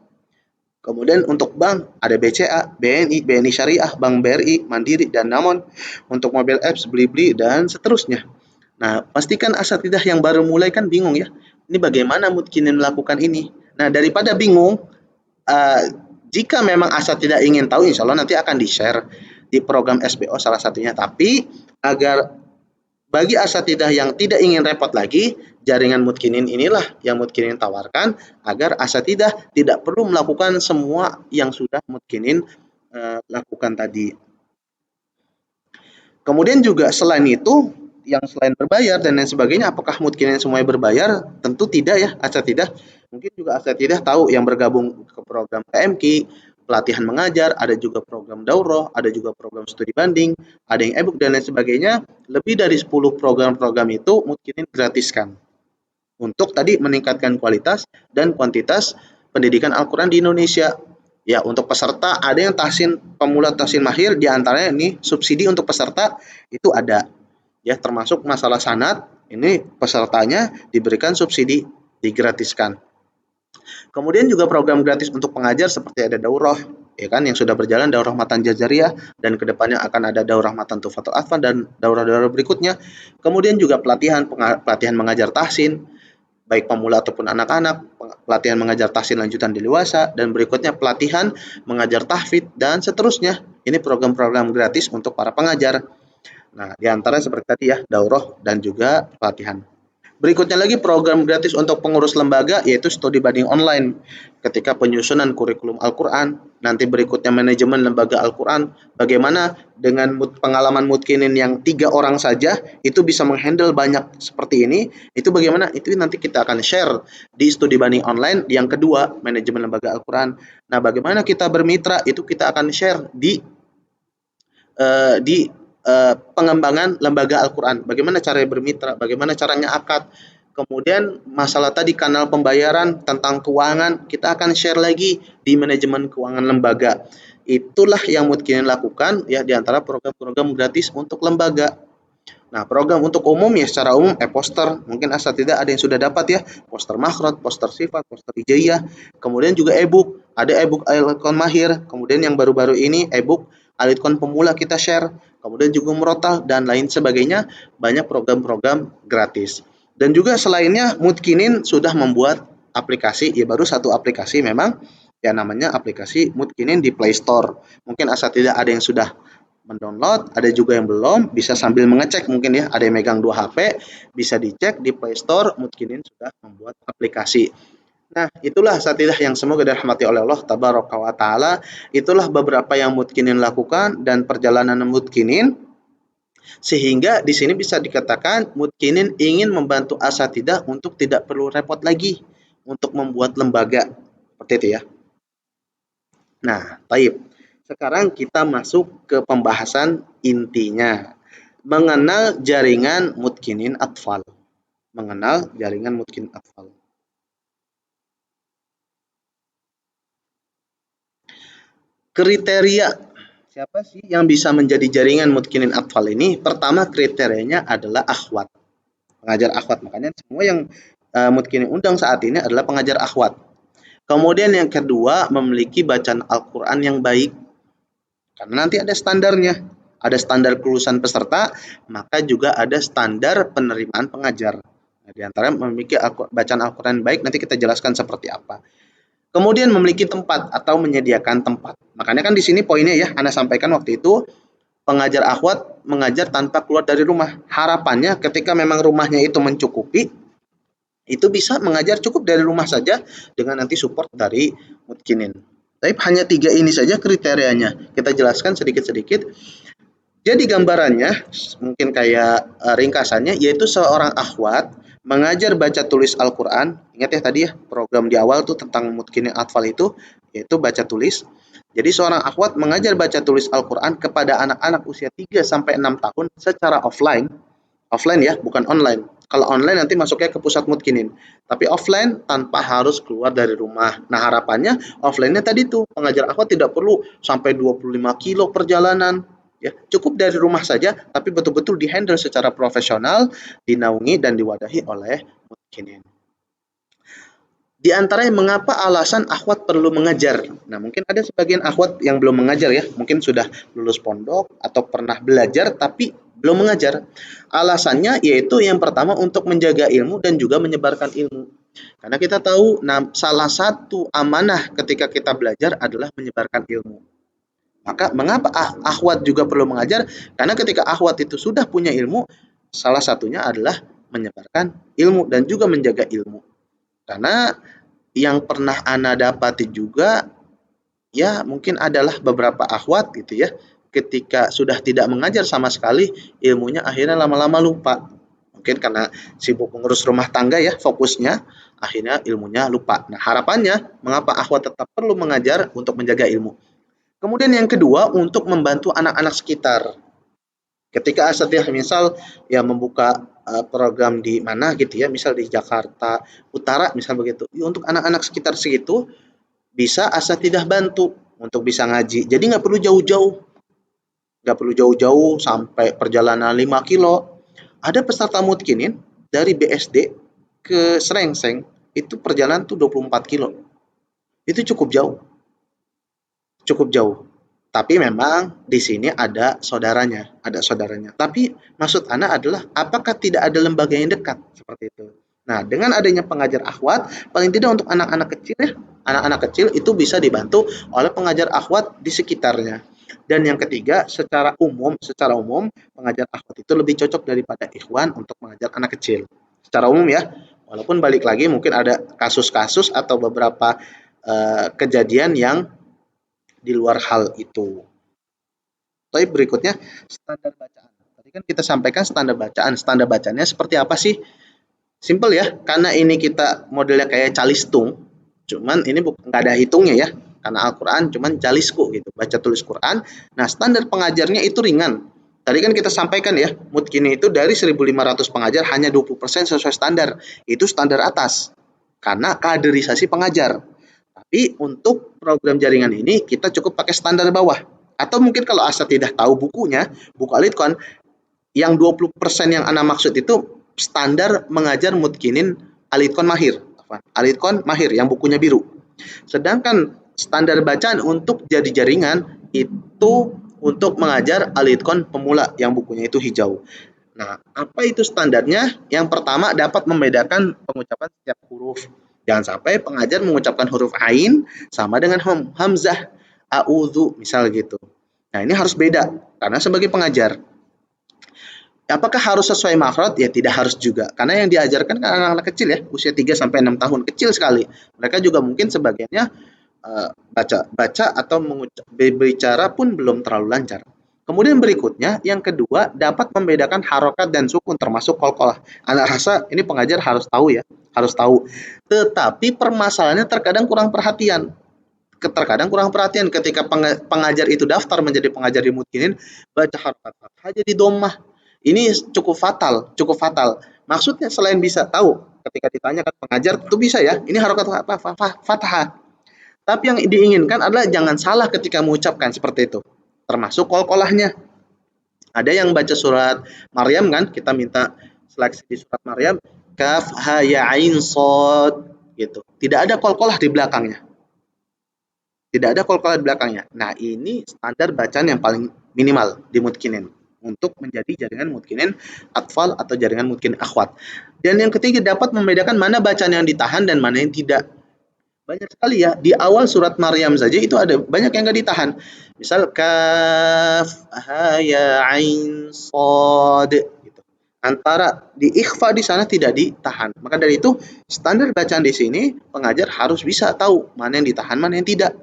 Kemudian untuk bank ada BCA, BNI, BNI Syariah, Bank BRI, Mandiri, dan Namon. Untuk mobile apps, Blibli, dan seterusnya. Nah, pastikan asatidzah yang baru mulai kan bingung ya. Ini bagaimana Mutkinin melakukan ini? Nah, daripada bingung, jika memang asatidzah ingin tahu, insya Allah nanti akan di-share di program SBO salah satunya. Tapi agar bagi asatidzah yang tidak ingin repot lagi, jaringan Mutkinin inilah yang Mutkinin tawarkan agar asatidzah tidak perlu melakukan semua yang sudah Mutkinin lakukan tadi. Kemudian juga selain itu, yang selain berbayar dan lain sebagainya, apakah Mutkinin semuanya berbayar? Tentu tidak ya, asatidzah. Mungkin juga asatidzah tahu yang bergabung ke program PMQ, pelatihan mengajar, ada juga program daurah, ada juga program studi banding, ada yang e-book dan lain sebagainya. Lebih dari 10 program-program itu Mutkinin gratiskan untuk tadi meningkatkan kualitas dan kuantitas pendidikan Al-Quran di Indonesia. Ya, untuk peserta ada yang tahsin pemula, tahsin mahir, di antaranya ini subsidi untuk peserta itu ada. Ya, termasuk masalah sanad, ini pesertanya diberikan subsidi, digratiskan. Kemudian juga program gratis untuk pengajar seperti ada daurah, ya kan, yang sudah berjalan daurah matan Jazariyah, dan kedepannya akan ada daurah matan Tufatul Atfal dan daurah-daurah berikutnya. Kemudian juga pelatihan mengajar tahsin, baik pemula ataupun anak-anak, pelatihan mengajar tahsin lanjutan di dewasa, dan berikutnya pelatihan mengajar tahfidz dan seterusnya. Ini program-program gratis untuk para pengajar. Nah, di antara seperti tadi ya, daurah dan juga pelatihan. Berikutnya lagi program gratis untuk pengurus lembaga, yaitu studi banding online ketika penyusunan kurikulum Al-Quran. Nanti berikutnya manajemen lembaga Al-Quran, bagaimana dengan pengalaman Mutkinin yang 3 orang saja itu bisa menghandle banyak seperti ini. Itu bagaimana, itu nanti kita akan share di studi banding online. Yang kedua, manajemen lembaga Al-Quran. Nah, bagaimana kita bermitra, itu kita akan share di pengembangan lembaga Al-Quran. Bagaimana cara bermitra, bagaimana caranya akad. Kemudian masalah tadi kanal pembayaran tentang keuangan, kita akan share lagi di manajemen keuangan lembaga. Itulah yang Mutkinin lakukan ya, di antara program-program gratis untuk lembaga. Nah, program untuk umum ya, secara umum poster, mungkin tidak ada yang sudah dapat ya, poster makhraj, poster sifat, poster hijaiyah, kemudian juga e-book, ada e-book Al-Itqan Mahir, kemudian yang baru-baru ini e-book Al-Itqan Pemula kita share, kemudian juga Murattal dan lain sebagainya, banyak program-program gratis. Dan juga selainnya Mutkinin sudah membuat aplikasi, ya baru satu aplikasi memang, ya namanya aplikasi Mutkinin di Play Store. Mungkin tidak ada yang sudah mendownload, ada juga yang belum, bisa sambil mengecek mungkin ya, ada yang megang 2 HP, bisa dicek di Play Store, Mutkinin sudah membuat aplikasi. Nah, itulah asatidzah yang semoga dirahmati oleh Allah tabaraka wa taala. Itulah beberapa yang Mutkinin lakukan dan perjalanan Mutkinin, sehingga di sini bisa dikatakan Mutkinin ingin membantu asatidzah untuk tidak perlu repot lagi untuk membuat lembaga. Seperti itu ya. Nah, baik. Sekarang kita masuk ke pembahasan intinya. Mengenal jaringan Mutkinin Atfal. Mengenal jaringan Mutkinin Atfal. Kriteria siapa sih yang bisa menjadi jaringan Mutkinin Atfal ini? Pertama kriterianya adalah akhwat. Pengajar akhwat. Makanya semua yang Mutkinin undang saat ini adalah pengajar akhwat. Kemudian yang kedua, memiliki bacaan Al-Quran yang baik. Karena nanti ada standarnya. Ada standar kelulusan peserta, maka juga ada standar penerimaan pengajar. Nah, di antara memiliki bacaan Al-Quran baik, nanti kita jelaskan seperti apa. Kemudian memiliki tempat atau menyediakan tempat. Makanya kan di sini poinnya ya, Anda sampaikan waktu itu, pengajar akhwat mengajar tanpa keluar dari rumah. Harapannya ketika memang rumahnya itu mencukupi, itu bisa mengajar cukup dari rumah saja dengan nanti support dari Mutkinin. Tapi hanya 3 ini saja kriterianya. Kita jelaskan sedikit-sedikit. Jadi gambarannya mungkin kayak ringkasannya, yaitu seorang akhwat mengajar baca tulis Al-Quran. Ingat ya tadi ya, program di awal tuh tentang Mutkinin Atfal itu, yaitu baca tulis. Jadi seorang akhwat mengajar baca tulis Al-Quran kepada anak-anak usia 3-6 tahun secara offline. Offline ya, bukan online. Kalau online nanti masuknya ke pusat Mutkinin. Tapi offline tanpa harus keluar dari rumah. Nah, harapannya offline-nya tadi tuh, pengajar akhwat tidak perlu sampai 25 kilo perjalanan. Ya, cukup dari rumah saja, tapi betul-betul dihandle secara profesional, dinaungi dan diwadahi oleh Mutkinin. Di antaranya mengapa alasan akhwat perlu mengajar. Nah, mungkin ada sebagian akhwat yang belum mengajar ya, mungkin sudah lulus pondok atau pernah belajar tapi belum mengajar. Alasannya yaitu yang pertama untuk menjaga ilmu dan juga menyebarkan ilmu. Karena kita tahu, salah satu amanah ketika kita belajar adalah menyebarkan ilmu. Maka mengapa akhwat juga perlu mengajar? Karena ketika akhwat itu sudah punya ilmu, salah satunya adalah menyebarkan ilmu dan juga menjaga ilmu. Karena yang pernah Ana dapati juga, ya mungkin adalah beberapa akhwat gitu ya, ketika sudah tidak mengajar sama sekali, ilmunya akhirnya lama-lama lupa. Mungkin karena sibuk mengurus rumah tangga ya, fokusnya, akhirnya ilmunya lupa. Nah, harapannya mengapa akhwat tetap perlu mengajar untuk menjaga ilmu. Kemudian yang kedua, untuk membantu anak-anak sekitar. Ketika asatidzah misal ya membuka program di mana gitu ya, misal di Jakarta Utara misal begitu. Ya, untuk anak-anak sekitar segitu bisa asatidzah bantu untuk bisa ngaji. Jadi nggak perlu jauh-jauh. Nggak perlu jauh-jauh sampai perjalanan 5 kilo. Ada peserta Mutkinin dari BSD ke Srengseng, itu perjalanan tuh 24 kilo. Itu cukup jauh. Cukup jauh. Tapi memang di sini ada saudaranya. Tapi maksud Ana adalah apakah tidak ada lembaga yang dekat seperti itu. Nah, dengan adanya pengajar akhwat, paling tidak untuk anak-anak kecil ya, anak-anak kecil itu bisa dibantu oleh pengajar akhwat di sekitarnya. Dan yang ketiga, secara umum pengajar akhwat itu lebih cocok daripada ikhwan untuk mengajar anak kecil. Secara umum ya, walaupun balik lagi mungkin ada kasus-kasus atau beberapa kejadian yang di luar hal itu. Tapi berikutnya standar bacaan. Tadi kan kita sampaikan standar bacaan. Standar bacaannya seperti apa sih? Simple ya, karena ini kita modelnya kayak calistung, cuman ini nggak ada hitungnya ya, karena Al-Quran cuman calisku gitu, baca tulis Quran. Nah, standar pengajarnya itu ringan. Tadi kan kita sampaikan ya, Mutkini itu dari 1.500 pengajar hanya 20% sesuai standar. Itu standar atas, karena kaderisasi pengajar. Tapi untuk program jaringan ini kita cukup pakai standar bawah. Atau mungkin kalau Asa tidak tahu bukunya, buku Alitkon, yang 20% yang Ana maksud itu standar mengajar mutkinin Alitkon Mahir. Alitkon Mahir yang bukunya biru. Sedangkan standar bacaan untuk jadi jaringan itu untuk mengajar Alitkon pemula yang bukunya itu hijau. Nah, apa itu standarnya? Yang pertama dapat membedakan pengucapan setiap huruf. Jangan sampai pengajar mengucapkan huruf ain sama dengan hamzah, a'udzu misal gitu. Nah, ini harus beda karena sebagai pengajar. Apakah harus sesuai makhraj? Ya tidak harus juga. Karena yang diajarkan kan anak-anak kecil ya, usia 3 sampai 6 tahun, kecil sekali. Mereka juga mungkin sebagiannya baca atau berbicara pun belum terlalu lancar. Kemudian berikutnya, yang kedua, dapat membedakan harokat dan sukun termasuk qalqalah. Anak rasa ini pengajar harus tahu ya, harus tahu. Tetapi permasalahannya terkadang kurang perhatian. Ketika pengajar itu daftar menjadi pengajar di Mutkinin, baca harokat fathah jadi dhammah. Ini cukup fatal. Maksudnya selain bisa tahu, ketika ditanyakan pengajar itu bisa ya, ini harokat fathah. Tapi yang diinginkan adalah jangan salah ketika mengucapkan seperti itu. Termasuk qalqalahnya. Ada yang baca surat Maryam kan, kita minta seleksi di surat Maryam, kaf ha ya ain shad gitu. Tidak ada qalqalah di belakangnya. Nah, ini standar bacaan yang paling minimal di Mutkinin untuk menjadi jaringan Mutkinin atfal atau jaringan Mutkinin akhwat. Dan yang ketiga, dapat membedakan mana bacaan yang ditahan dan mana yang tidak. Banyak sekali ya, di awal surat Maryam saja itu ada banyak yang nggak ditahan. Misal kaf ha ya ain shad gitu. Antara di ikhfa di sana tidak ditahan. Maka dari itu standar bacaan di sini pengajar harus bisa tahu mana yang ditahan, mana yang tidak.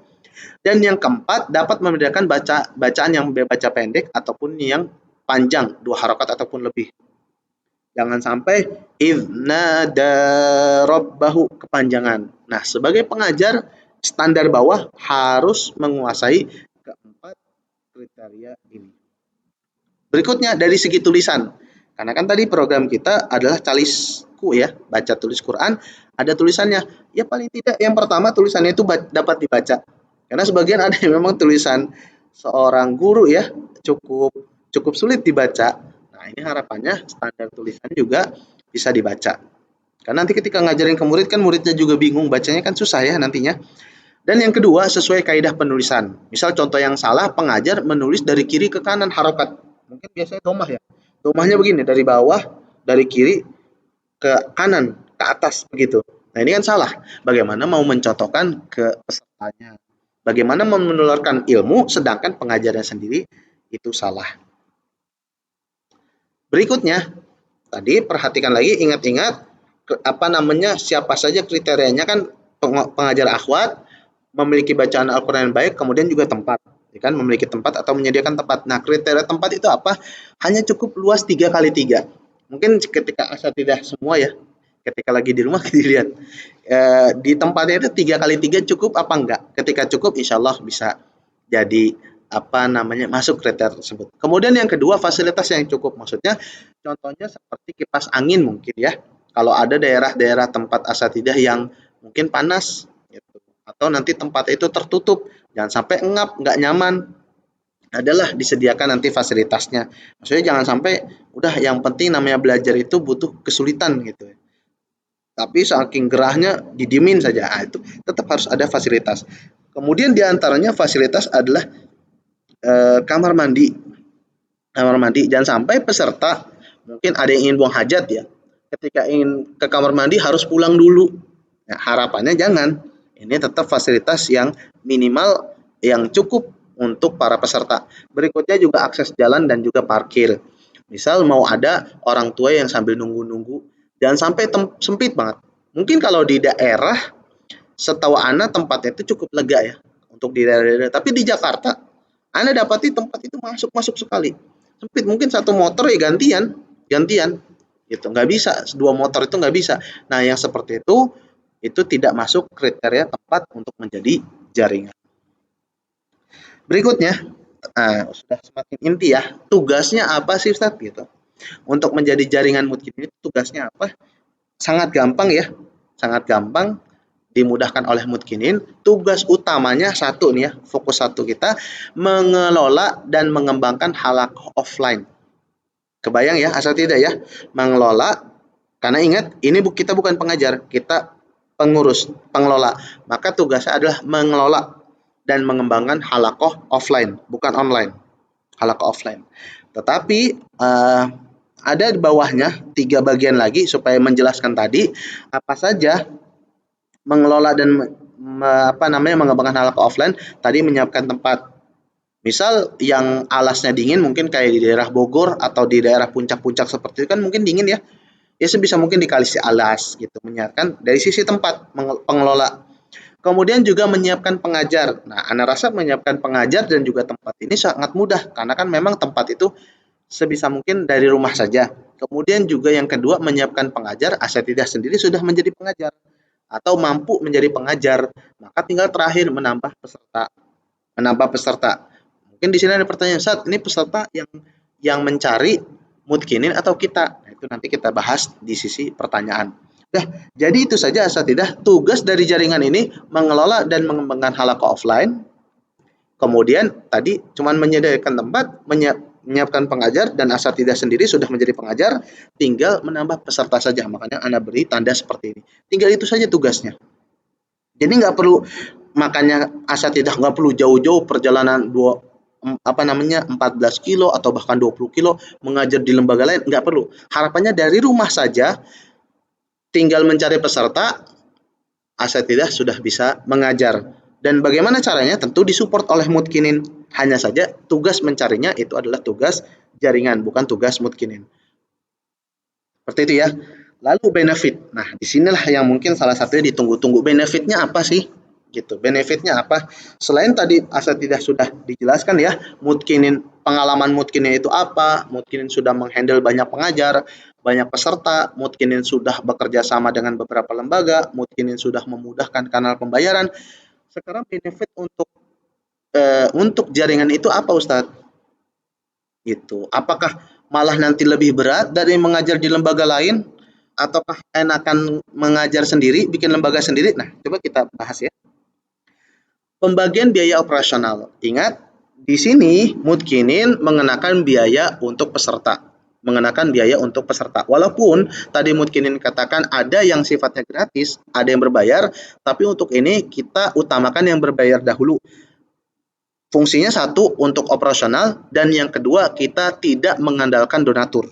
Dan yang keempat, dapat membedakan bacaan yang baca pendek ataupun yang panjang, 2 harokat ataupun lebih. Jangan sampai idznada rabbahu kepanjangan. Nah, sebagai pengajar standar bawah harus menguasai keempat kriteria ini. Berikutnya dari segi tulisan. Karena kan tadi program kita adalah calisku ya, baca tulis Quran, ada tulisannya. Ya paling tidak yang pertama tulisannya itu dapat dibaca. Karena sebagian ada yang memang tulisan seorang guru ya cukup sulit dibaca. Nah, ini harapannya standar tulisan juga bisa dibaca. Karena nanti ketika ngajarin ke murid kan muridnya juga bingung bacanya kan susah ya nantinya. Dan yang kedua sesuai kaidah penulisan. Misal contoh yang salah, pengajar menulis dari kiri ke kanan harokat. Mungkin biasanya dhammah ya. Dhammahnya begini dari bawah, dari kiri ke kanan, ke atas begitu. Nah, ini kan salah. Bagaimana mau mencontohkan ke pesertanya? Bagaimana menularkan ilmu sedangkan pengajarnya sendiri itu salah. Berikutnya, tadi perhatikan lagi, ingat-ingat siapa saja kriterianya kan pengajar akhwat memiliki bacaan Al-Quran yang baik, kemudian juga tempat, ya kan, memiliki tempat atau menyediakan tempat. Nah, kriteria tempat itu apa? Hanya cukup luas 3x3. Mungkin ketika Asa tidak semua ya, ketika lagi di rumah dilihat di tempatnya itu 3x3 cukup apa enggak? Ketika cukup, insya Allah bisa jadi masuk kriteria tersebut. Kemudian yang kedua, fasilitas yang cukup, maksudnya contohnya seperti kipas angin mungkin ya. Kalau ada daerah-daerah tempat asatidah yang mungkin panas gitu, atau nanti tempat itu tertutup, jangan sampai engap, nggak nyaman, adalah disediakan nanti fasilitasnya. Maksudnya jangan sampai udah yang penting namanya belajar itu butuh kesulitan gitu. Tapi saking gerahnya didiemin saja. Itu tetap harus ada fasilitas. Kemudian diantaranya fasilitas adalah kamar mandi. Jangan sampai peserta mungkin ada yang ingin buang hajat ya. ketika ingin ke kamar mandi harus pulang dulu. Nah, harapannya jangan. Ini tetap fasilitas yang minimal yang cukup untuk para peserta. Berikutnya juga akses jalan dan juga parkir. Misal mau ada orang tua yang sambil nunggu-nunggu, jangan sampai sempit banget. Mungkin kalau di daerah, setahu Ana tempatnya itu cukup lega ya untuk di daerah-daerah. Tapi di Jakarta, Ana dapati tempat itu masuk sekali. Sempit, mungkin satu motor ya gantian, gantian gitu. Nggak bisa, dua motor itu nggak bisa. Nah, yang seperti itu tidak masuk kriteria tempat untuk menjadi jaringan. Berikutnya, sudah semakin inti ya, tugasnya apa sih Ustaz gitu. Untuk menjadi jaringan Mudkinin itu tugasnya apa? Sangat gampang ya, sangat gampang, dimudahkan oleh Mudkinin. Tugas utamanya satu nih ya, fokus satu kita, mengelola dan mengembangkan halaqah offline. Kebayang ya, asal tidak ya, mengelola, karena ingat, ini kita bukan pengajar, kita pengurus, pengelola. Maka tugasnya adalah mengelola dan mengembangkan halaqah offline, bukan online. Halaqah offline. Tetapi ada di bawahnya 3 bagian lagi supaya menjelaskan tadi apa saja mengelola dan mengembangkan halaqah offline. Tadi menyiapkan tempat. Misal yang alasnya dingin mungkin kayak di daerah Bogor atau di daerah puncak-puncak seperti itu kan mungkin dingin ya. Ya sebisa mungkin dikasih alas gitu, menyiapkan dari sisi tempat pengelola. Kemudian juga menyiapkan pengajar. Nah, Ana rasa menyiapkan pengajar dan juga tempat ini sangat mudah karena kan memang tempat itu sebisa mungkin dari rumah saja. Kemudian juga yang kedua menyiapkan pengajar, asatidzah sendiri sudah menjadi pengajar atau mampu menjadi pengajar. Maka tinggal terakhir menambah peserta. Menambah peserta. Mungkin di sini ada pertanyaan, Ustaz, ini peserta yang mencari Mudkinin atau kita? Nah, itu nanti kita bahas di sisi pertanyaan. Nah, jadi itu saja asatidzah. Tugas dari jaringan ini mengelola dan mengembangkan halaqah offline. Kemudian tadi cuman menyediakan tempat, menyiapkan pengajar dan asatidzah sendiri sudah menjadi pengajar, tinggal menambah peserta saja. Makanya Anda beri tanda seperti ini. Tinggal itu saja tugasnya. Jadi nggak perlu, makanya asatidzah nggak perlu jauh-jauh perjalanan 14 kilo atau bahkan 20 kilo mengajar di lembaga lain, nggak perlu. Harapannya dari rumah saja, tinggal mencari peserta, asatidzah sudah bisa mengajar. Dan bagaimana caranya? Tentu disupport oleh Mudkinin. Hanya saja tugas mencarinya itu adalah tugas jaringan, bukan tugas Mudkinin. Seperti itu ya. Lalu benefit. Nah, disinilah yang mungkin salah satunya ditunggu-tunggu. Benefitnya apa sih? Gitu. Benefitnya apa? Selain tadi asatidzah sudah dijelaskan ya, Mudkinin, pengalaman Mudkinin itu apa? Mudkinin sudah menghandle banyak pengajar, banyak peserta, Mudkinin sudah bekerja sama dengan beberapa lembaga, Mudkinin sudah memudahkan kanal pembayaran. Sekarang benefit untuk jaringan itu apa, Ustadz? Gitu. Apakah malah nanti lebih berat dari mengajar di lembaga lain? Ataukah enakan mengajar sendiri, bikin lembaga sendiri? Nah, coba kita bahas ya. Pembagian biaya operasional. Ingat, di sini Mudkinin mengenakan biaya untuk peserta. Mengenakan biaya untuk peserta. Walaupun tadi Mudkinin katakan ada yang sifatnya gratis, ada yang berbayar, tapi untuk ini kita utamakan yang berbayar dahulu. Fungsinya satu untuk operasional dan yang kedua kita tidak mengandalkan donatur.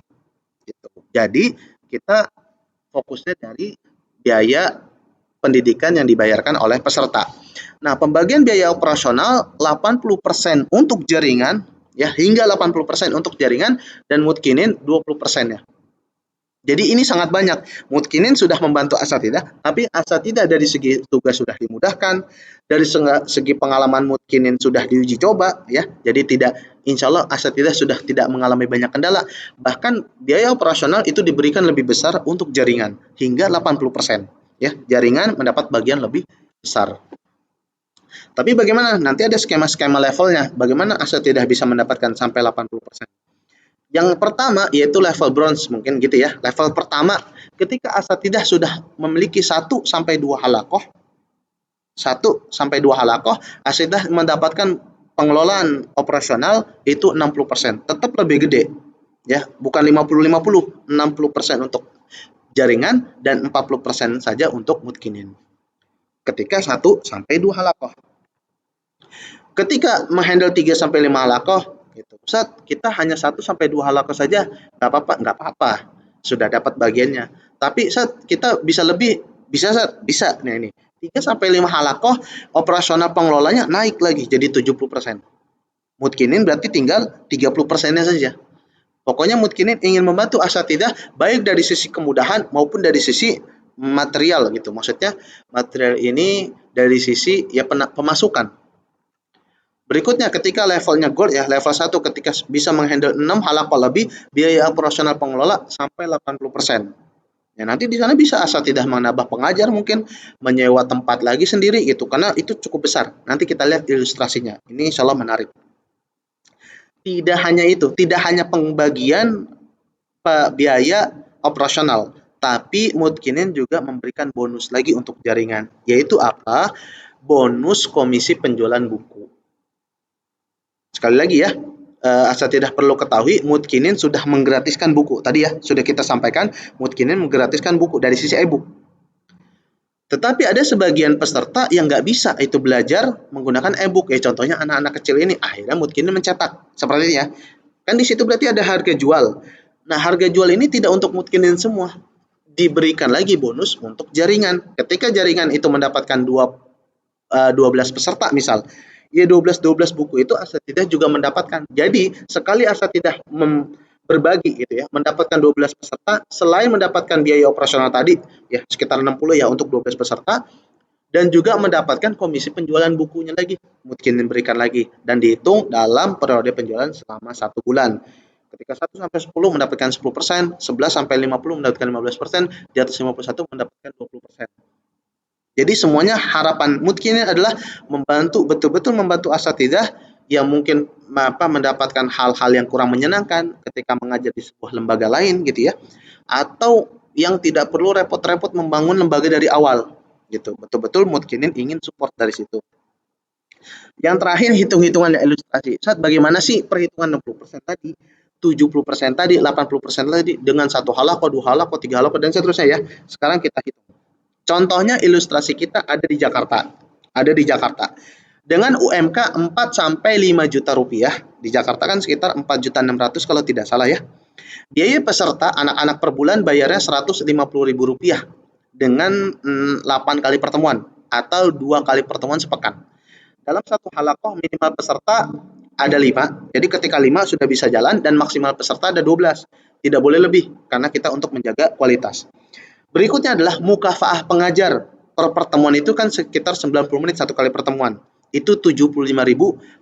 Gitu. Jadi kita fokusnya dari biaya pendidikan yang dibayarkan oleh peserta. Nah, pembagian biaya operasional 80% untuk jaringan ya, hingga 80% untuk jaringan dan Mudkinin 20% ya. Jadi ini sangat banyak. Mudkinin sudah membantu asatidzah, tapi asatidzah dari segi tugas sudah dimudahkan, dari segi pengalaman Mudkinin sudah diuji coba ya. Jadi tidak, insya Allah asatidzah sudah tidak mengalami banyak kendala. Bahkan biaya operasional itu diberikan lebih besar untuk jaringan hingga 80% ya. Jaringan mendapat bagian lebih besar. Tapi bagaimana? Nanti ada skema-skema levelnya. Bagaimana asatidzah bisa mendapatkan sampai 80%? Yang pertama yaitu level bronze, mungkin gitu ya. Level pertama, ketika asatidzah sudah memiliki 1 sampai 2 halaqah, 1 sampai 2 halaqah, asatidzah mendapatkan pengelolaan operasional itu 60%. Tetap lebih gede. Ya, bukan 50-50, 60% untuk jaringan dan 40% saja untuk Mudkinin. Ketika 1 sampai 2 halaqah. Ketika menghandle 3 sampai 5 halaqah, gitu. Ustaz, kita hanya 1 sampai 2 halaqah saja, nggak apa-apa, sudah dapat bagiannya. Tapi kita bisa lebih, bisa bisa. Nah ini 3 sampai 5 halakoh operasional pengelolanya naik lagi jadi 70%. Mutkinin berarti tinggal 30%-nya saja. Pokoknya Mutkinin ingin membantu asatidzah baik dari sisi kemudahan maupun dari sisi material gitu. Maksudnya material ini dari sisi ya pemasukan. Berikutnya ketika levelnya gold ya, level 1 ketika bisa menghandle 6 halakoh lebih, biaya operasional pengelola sampai 80%. Ya nanti di sana bisa asatidzah menambah pengajar, mungkin menyewa tempat lagi sendiri gitu, karena itu cukup besar. Nanti kita lihat ilustrasinya. Ini insya Allah menarik. Tidak hanya itu, tidak hanya pembagian biaya operasional, tapi Mutkinin juga memberikan bonus lagi untuk jaringan, yaitu apa? Bonus komisi penjualan buku. Sekali lagi ya, asatidzah perlu ketahui, Mutkinin sudah menggratiskan buku. Tadi ya, sudah kita sampaikan, Mutkinin menggratiskan buku dari sisi e-book. Tetapi ada sebagian peserta yang nggak bisa itu belajar menggunakan e-book. Ya contohnya anak-anak kecil ini, akhirnya Mutkinin mencetak. Seperti ini ya. Kan di situ berarti ada harga jual. Nah, harga jual ini tidak untuk Mutkinin semua. Diberikan lagi bonus untuk jaringan. Ketika jaringan itu mendapatkan 12 peserta misal, ya 12 buku itu asatidzah juga mendapatkan. Jadi sekali asatidzah berbagi gitu ya, mendapatkan 12 peserta, selain mendapatkan biaya operasional tadi ya sekitar 60 ya untuk 12 peserta, dan juga mendapatkan komisi penjualan bukunya lagi, Mutkinin berikan lagi, dan dihitung dalam periode penjualan selama 1 bulan. Ketika 1 sampai 10 mendapatkan 10%, 11 sampai 50 mendapatkan 15%, di atas 51 mendapatkan 20%. Jadi semuanya harapan Mutkinin adalah betul-betul membantu asatidzah yang mungkin mendapatkan hal-hal yang kurang menyenangkan ketika mengajar di sebuah lembaga lain gitu ya, atau yang tidak perlu repot-repot membangun lembaga dari awal gitu. Betul-betul Mutkinin ingin support dari situ. Yang terakhir hitung-hitungan ilustrasi. Saat bagaimana sih perhitungan 60% tadi, 70% tadi, 80% tadi dengan 1 halakoh, 2 halakoh, 3 halakoh dan seterusnya ya. Sekarang kita hitung. Contohnya ilustrasi kita ada di Jakarta. Ada di Jakarta. Dengan UMK 4 sampai 5 juta rupiah, di Jakarta kan sekitar 4.600.000 kalau tidak salah ya. Biaya peserta anak-anak per bulan bayarnya Rp150.000 dengan 8 kali pertemuan atau 2 kali pertemuan sepekan. Dalam satu halakoh minimal peserta ada 5. Jadi ketika 5 sudah bisa jalan dan maksimal peserta ada 12. Tidak boleh lebih karena kita untuk menjaga kualitas. Berikutnya adalah mukafaah pengajar. Per pertemuan itu kan sekitar 90 menit satu kali pertemuan. Itu 75.000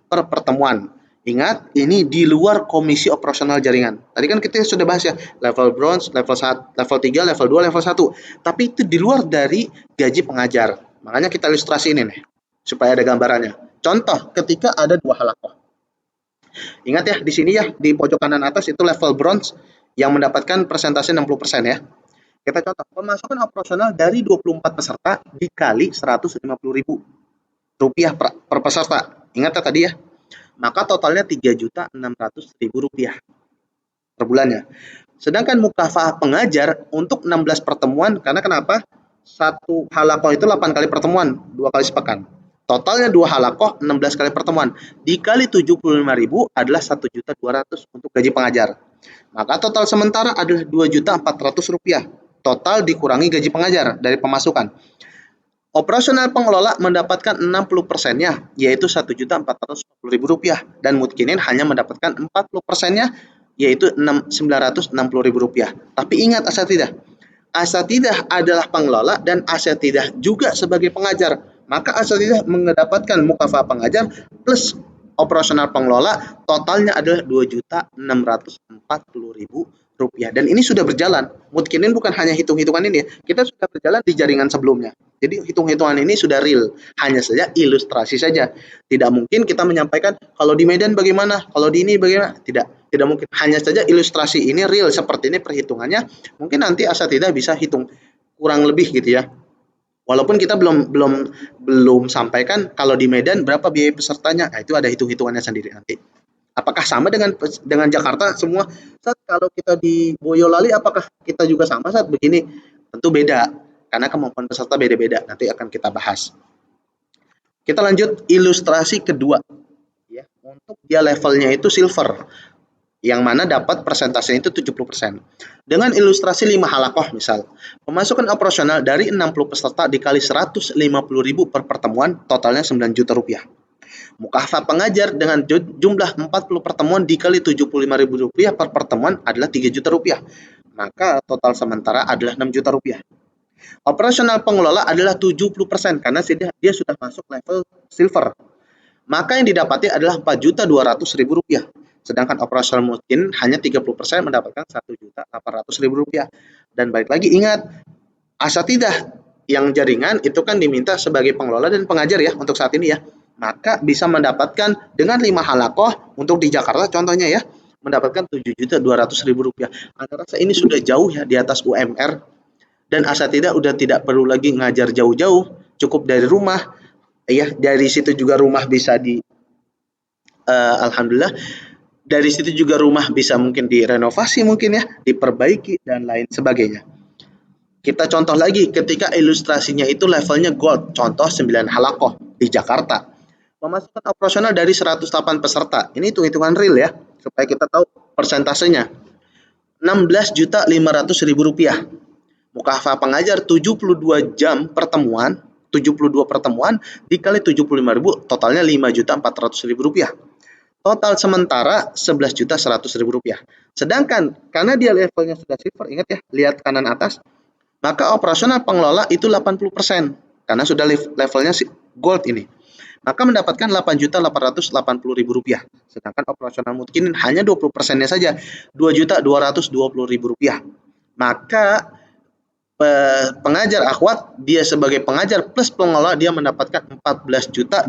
per pertemuan. Ingat, ini di luar komisi operasional jaringan. Tadi kan kita sudah bahas ya, level bronze, level 1, level 3, level 2, level 1. Tapi itu di luar dari gaji pengajar. Makanya kita ilustrasi ini nih, supaya ada gambarannya. Contoh, ketika ada 2 halakoh. Ingat ya, di sini ya, di pojok kanan atas itu level bronze yang mendapatkan persentase 60% ya. Kita contoh, pemasukan operasional dari 24 peserta dikali Rp150.000 per peserta. Ingat ya tadi ya? Maka totalnya Rp3.600.000 per bulannya. Sedangkan mukafaah pengajar untuk 16 pertemuan, karena kenapa? Satu halakoh itu 8 kali pertemuan, 2 kali sepekan. Totalnya 2 halakoh, 16 kali pertemuan. Dikali 75.000 adalah 1.200.000 untuk gaji pengajar. Maka total sementara adalah Rp2.400.000. Total dikurangi gaji pengajar dari pemasukan. Operasional pengelola mendapatkan 60%-nya, yaitu Rp1.440.000, dan Mutkinin hanya mendapatkan 40%-nya, yaitu Rp960.000. Tapi ingat asatidzah adalah pengelola dan asatidzah juga sebagai pengajar. Maka asatidzah mendapatkan mukafaah pengajar plus operasional pengelola, totalnya adalah Rp2.640.000. Dan ini sudah berjalan. Mutkinin bukan hanya hitung-hitungan ini ya. Kita sudah berjalan di jaringan sebelumnya. Jadi hitung-hitungan ini sudah real. Hanya saja ilustrasi saja. Tidak mungkin kita menyampaikan kalau di Medan bagaimana, kalau di ini bagaimana. Tidak mungkin. Hanya saja ilustrasi ini real seperti ini perhitungannya. Mungkin nanti asatidzah bisa hitung kurang lebih gitu ya. Walaupun kita belum sampaikan kalau di Medan berapa biaya pesertanya. Nah, itu ada hitung-hitungannya sendiri nanti. Apakah sama dengan Jakarta semua? Saat kalau kita di Boyolali apakah kita juga sama saat begini? Tentu beda karena kemampuan peserta beda-beda. Nanti akan kita bahas. Kita lanjut ilustrasi kedua ya. Untuk dia levelnya itu silver. yang mana dapat persentasenya itu 70%. Dengan ilustrasi 5 halakoh misal, pemasukan operasional dari 60 peserta dikali 150.000 per pertemuan, totalnya 9 juta rupiah. Mukafah pengajar dengan jumlah 40 pertemuan dikali 75.000 rupiah per pertemuan adalah 3 juta rupiah. Maka total sementara adalah 6 juta rupiah. Operasional pengelola adalah 70% karena dia sudah masuk level silver. Maka yang didapati adalah 4.200.000 rupiah. Sedangkan operasional mungkin hanya 30% mendapatkan 1.800.000 rupiah. Dan balik lagi ingat, asatidah yang jaringan itu kan diminta sebagai pengelola dan pengajar ya untuk saat ini ya. Maka bisa mendapatkan dengan 5 halakoh untuk di Jakarta contohnya ya, mendapatkan 7.200.000 rupiah. Anda rasa ini sudah jauh ya di atas UMR, dan asatidah udah tidak perlu lagi ngajar jauh-jauh, cukup dari rumah ya. Dari situ juga rumah bisa alhamdulillah, dari situ juga rumah bisa mungkin direnovasi mungkin ya, diperbaiki dan lain sebagainya. Kita contoh lagi ketika ilustrasinya itu levelnya gold, contoh 9 halakoh di Jakarta. Pemasukan operasional dari 108 peserta. Ini hitung-hitungan real ya, supaya kita tahu persentasenya. 16.500.000 rupiah. Mukafah pengajar 72 jam pertemuan, 72 pertemuan dikali 75.000, totalnya 5.400.000 rupiah. Total sementara 11.100.000 rupiah. Sedangkan karena dia levelnya sudah silver, ingat ya, lihat kanan atas, maka operasional pengelola itu 80% karena sudah levelnya gold ini. Maka mendapatkan 8.880.000 rupiah. Sedangkan operasional mungkin hanya 20%-nya saja, 2.220.000 rupiah. Maka pengajar akhwat, dia sebagai pengajar plus pengelola, dia mendapatkan 14.200.000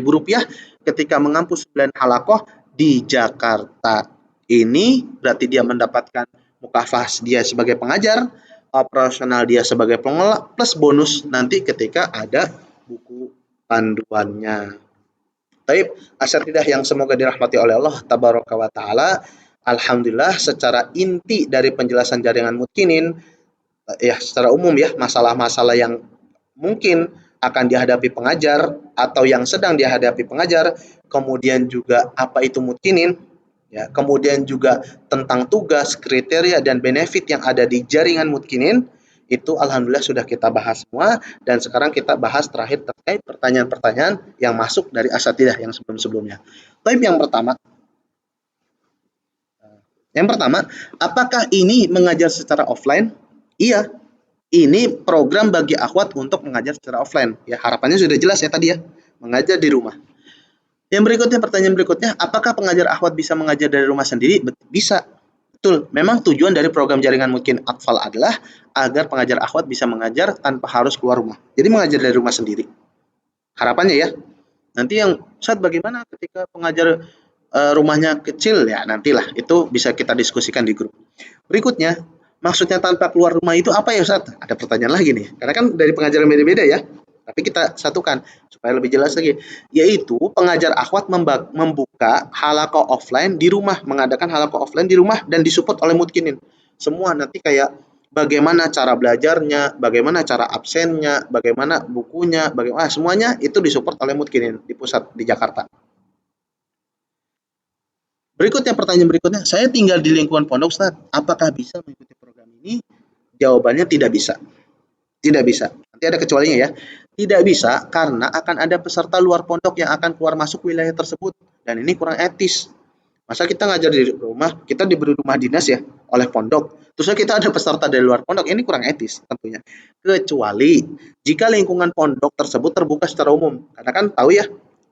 rupiah ketika mengampu 9 halakoh di Jakarta. Ini berarti dia mendapatkan mukafah dia sebagai pengajar, operasional dia sebagai pengelola, plus bonus nanti ketika ada buku panduannya. Taib, asatidah yang semoga dirahmati oleh Allah tabaraka wa taala, alhamdulillah secara inti dari penjelasan jaringan mutkinin ya, secara umum ya, masalah-masalah yang mungkin akan dihadapi pengajar atau yang sedang dihadapi pengajar, kemudian juga apa itu mutkinin ya, kemudian juga tentang tugas, kriteria dan benefit yang ada di jaringan mutkinin, itu alhamdulillah sudah kita bahas semua. Dan sekarang kita bahas terakhir terkait pertanyaan-pertanyaan yang masuk dari asatidah yang sebelum-sebelumnya. Tapi yang pertama, apakah ini mengajar secara offline? Iya, ini program bagi akhwat untuk mengajar secara offline. Ya, harapannya sudah jelas ya tadi ya, mengajar di rumah. Yang berikutnya, pertanyaan berikutnya, apakah pengajar akhwat bisa mengajar dari rumah sendiri? Bisa. Betul, memang tujuan dari program jaringan mungkin Atfal adalah agar pengajar akhwat bisa mengajar tanpa harus keluar rumah. Jadi mengajar dari rumah sendiri. Harapannya ya. Nanti yang Ustaz bagaimana ketika pengajar rumahnya kecil ya, nantilah itu bisa kita diskusikan di grup. Berikutnya, maksudnya tanpa keluar rumah itu apa ya Ustaz? Ada pertanyaan lagi nih, karena kan dari pengajaran beda-beda ya, tapi kita satukan supaya lebih jelas lagi, yaitu pengajar akhwat membuka halakoh offline di rumah, mengadakan halakoh offline di rumah dan disupport oleh mutkinin. Semua nanti kayak bagaimana cara belajarnya, bagaimana cara absennya, bagaimana bukunya, bagaimana semuanya itu disupport oleh mutkinin di pusat di Jakarta. Berikutnya, pertanyaan berikutnya, saya tinggal di lingkungan pondok Ustaz, apakah bisa mengikuti program ini? Jawabannya tidak bisa. Tidak bisa. Nanti ada kecualinya ya. Tidak bisa karena akan ada peserta luar pondok yang akan keluar masuk wilayah tersebut. Dan ini kurang etis. Masa kita ngajar di rumah, kita diberi rumah dinas ya oleh pondok. Terusnya kita ada peserta dari luar pondok, ini kurang etis tentunya. Kecuali jika lingkungan pondok tersebut terbuka secara umum. Karena kan tahu ya,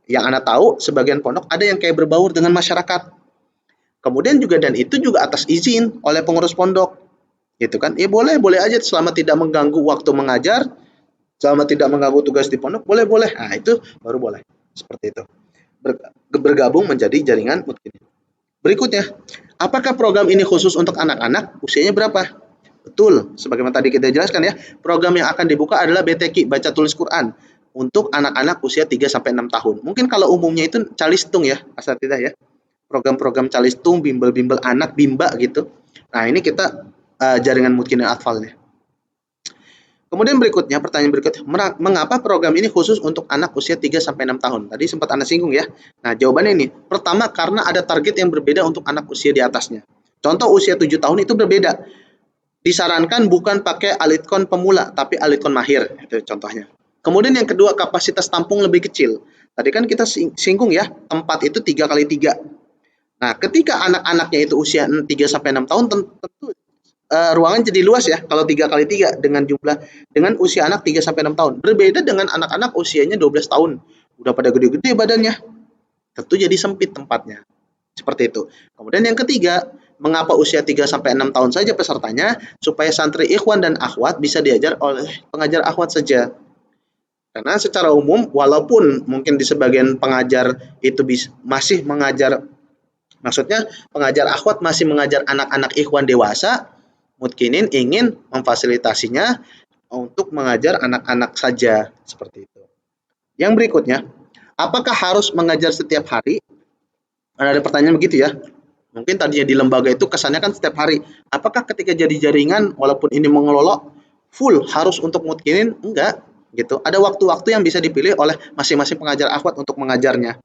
yang Anda tahu sebagian pondok ada yang kayak berbaur dengan masyarakat. Kemudian juga dan itu juga atas izin oleh pengurus pondok, gitu kan? Ya boleh aja selama tidak mengganggu waktu mengajar, selama tidak mengganggu tugas di pondok, boleh. Nah itu baru boleh seperti itu. Bergabung menjadi jaringan mutkinin. Berikutnya, apakah program ini khusus untuk anak-anak? Usianya berapa? Betul, sebagaimana tadi kita jelaskan ya, program yang akan dibuka adalah BTQ, baca tulis Quran, untuk anak-anak usia 3-6 tahun. Mungkin kalau umumnya itu calistung ya, asatidah ya. Program-program calistung, bimbel-bimbel anak, bimba gitu. Nah, ini kita jaringan mutkinin atfalnya. Kemudian berikutnya, pertanyaan berikutnya, mengapa program ini khusus untuk anak usia 3-6 tahun? Tadi sempat Anda singgung ya. Nah, jawabannya ini. Pertama, karena ada target yang berbeda untuk anak usia di atasnya. Contoh usia 7 tahun itu berbeda. Disarankan bukan pakai Alitkon pemula, tapi Alitkon mahir. Itu contohnya. Kemudian yang kedua, kapasitas tampung lebih kecil. Tadi kan kita singgung ya, tempat itu 3x3. Nah, ketika anak-anaknya itu usia 3-6 tahun, tentu ruangan jadi luas ya kalau 3x3 dengan usia anak 3-6 tahun. Berbeda dengan anak-anak usianya 12 tahun. Udah pada gede-gede badannya. Tentu jadi sempit tempatnya. Seperti itu. Kemudian yang ketiga, mengapa usia 3-6 tahun saja pesertanya? Supaya santri ikhwan dan akhwat bisa diajar oleh pengajar akhwat saja. Karena secara umum, walaupun mungkin di sebagian pengajar itu masih mengajar, maksudnya pengajar akhwat masih mengajar anak-anak ikhwan dewasa, Mutkinin ingin memfasilitasinya untuk mengajar anak-anak saja, seperti itu. Yang berikutnya, apakah harus mengajar setiap hari? Ada pertanyaan begitu ya. Mungkin tadinya di lembaga itu kesannya kan setiap hari. Apakah ketika jadi jaringan, walaupun ini mengelola, full harus untuk Mutkinin? Enggak, gitu. Ada waktu-waktu yang bisa dipilih oleh masing-masing pengajar akhwat untuk mengajarnya.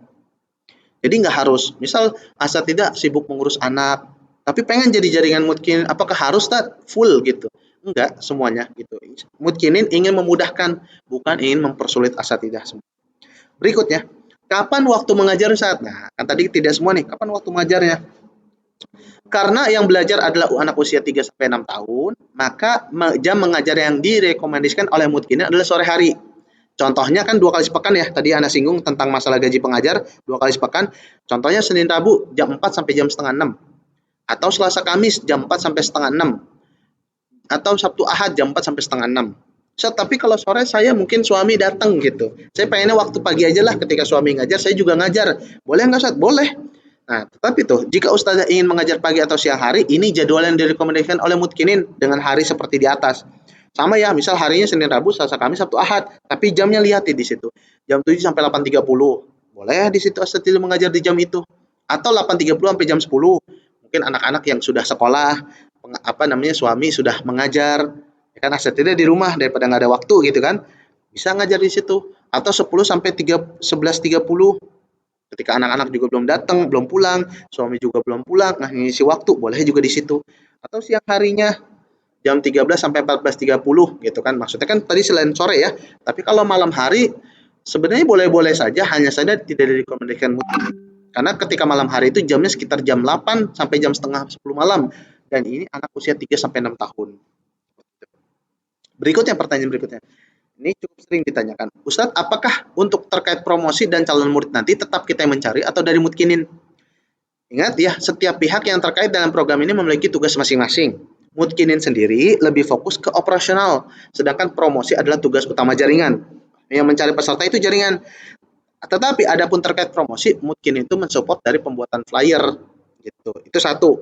Jadi nggak harus. Misal asatidzah sibuk mengurus anak, tapi pengen jadi jaringan Mutkinin, apakah harus full gitu? Enggak, semuanya gitu. Mutkinin ingin memudahkan, bukan ingin mempersulit asatidzah. Berikutnya, kapan waktu mengajar Ustaz? Nah, kan tadi tidak semua nih, kapan waktu mengajarnya? Karena yang belajar adalah anak usia 3-6 tahun, maka jam mengajar yang direkomendasikan oleh Mutkinin adalah sore hari. Contohnya kan 2 kali sepekan ya, tadi Anda singgung tentang masalah gaji pengajar, 2 kali sepekan. Contohnya Senin Rabu jam 4 sampai jam setengah 6. Atau Selasa Kamis jam 4 sampai setengah 6. Atau Sabtu Ahad jam 4 sampai setengah 6. Tapi kalau sore saya mungkin suami datang gitu. Saya pengennya waktu pagi aja lah, ketika suami ngajar, saya juga ngajar. Boleh nggak Ustaz? Boleh. Nah, tetapi tuh, jika Ustazah ingin mengajar pagi atau siang hari, ini jadwal yang direkomendasikan oleh Mutkinin dengan hari seperti di atas. Sama ya, misal harinya Senin, Rabu, Selasa, Kamis, Sabtu, Ahad, tapi jamnya lihat di situ. Jam 7 sampai 8.30. Boleh di situ asatidzah mengajar di jam itu. Atau 8.30 sampai jam 10. Mungkin anak-anak yang sudah sekolah, suami sudah mengajar, ya kan asatidzah di rumah daripada nggak ada waktu gitu kan. Bisa ngajar di situ. Atau 10 sampai 11.30. Ketika anak-anak juga belum datang, belum pulang, suami juga belum pulang, nah ngisi waktu, boleh juga di situ. Atau siang harinya jam 13 sampai 14.30 gitu kan. Maksudnya kan tadi selain sore ya. Tapi kalau malam hari sebenarnya boleh-boleh saja, hanya saja tidak direkomendasikan mutlak. Karena ketika malam hari itu jamnya sekitar jam 8 sampai jam setengah 10 malam. Dan ini anak usia 3 sampai 6 tahun. Berikutnya, pertanyaan berikutnya. Ini cukup sering ditanyakan. Ustadz, apakah untuk terkait promosi dan calon murid nanti tetap kita yang mencari atau dari Mutkinin? Ingat ya, setiap pihak yang terkait dalam program ini memiliki tugas masing-masing. Mutkinin sendiri lebih fokus ke operasional, sedangkan promosi adalah tugas utama jaringan. Yang mencari peserta itu jaringan. Tetapi adapun terkait promosi, Mutkinin itu mensupport dari pembuatan flyer. Gitu. Itu satu.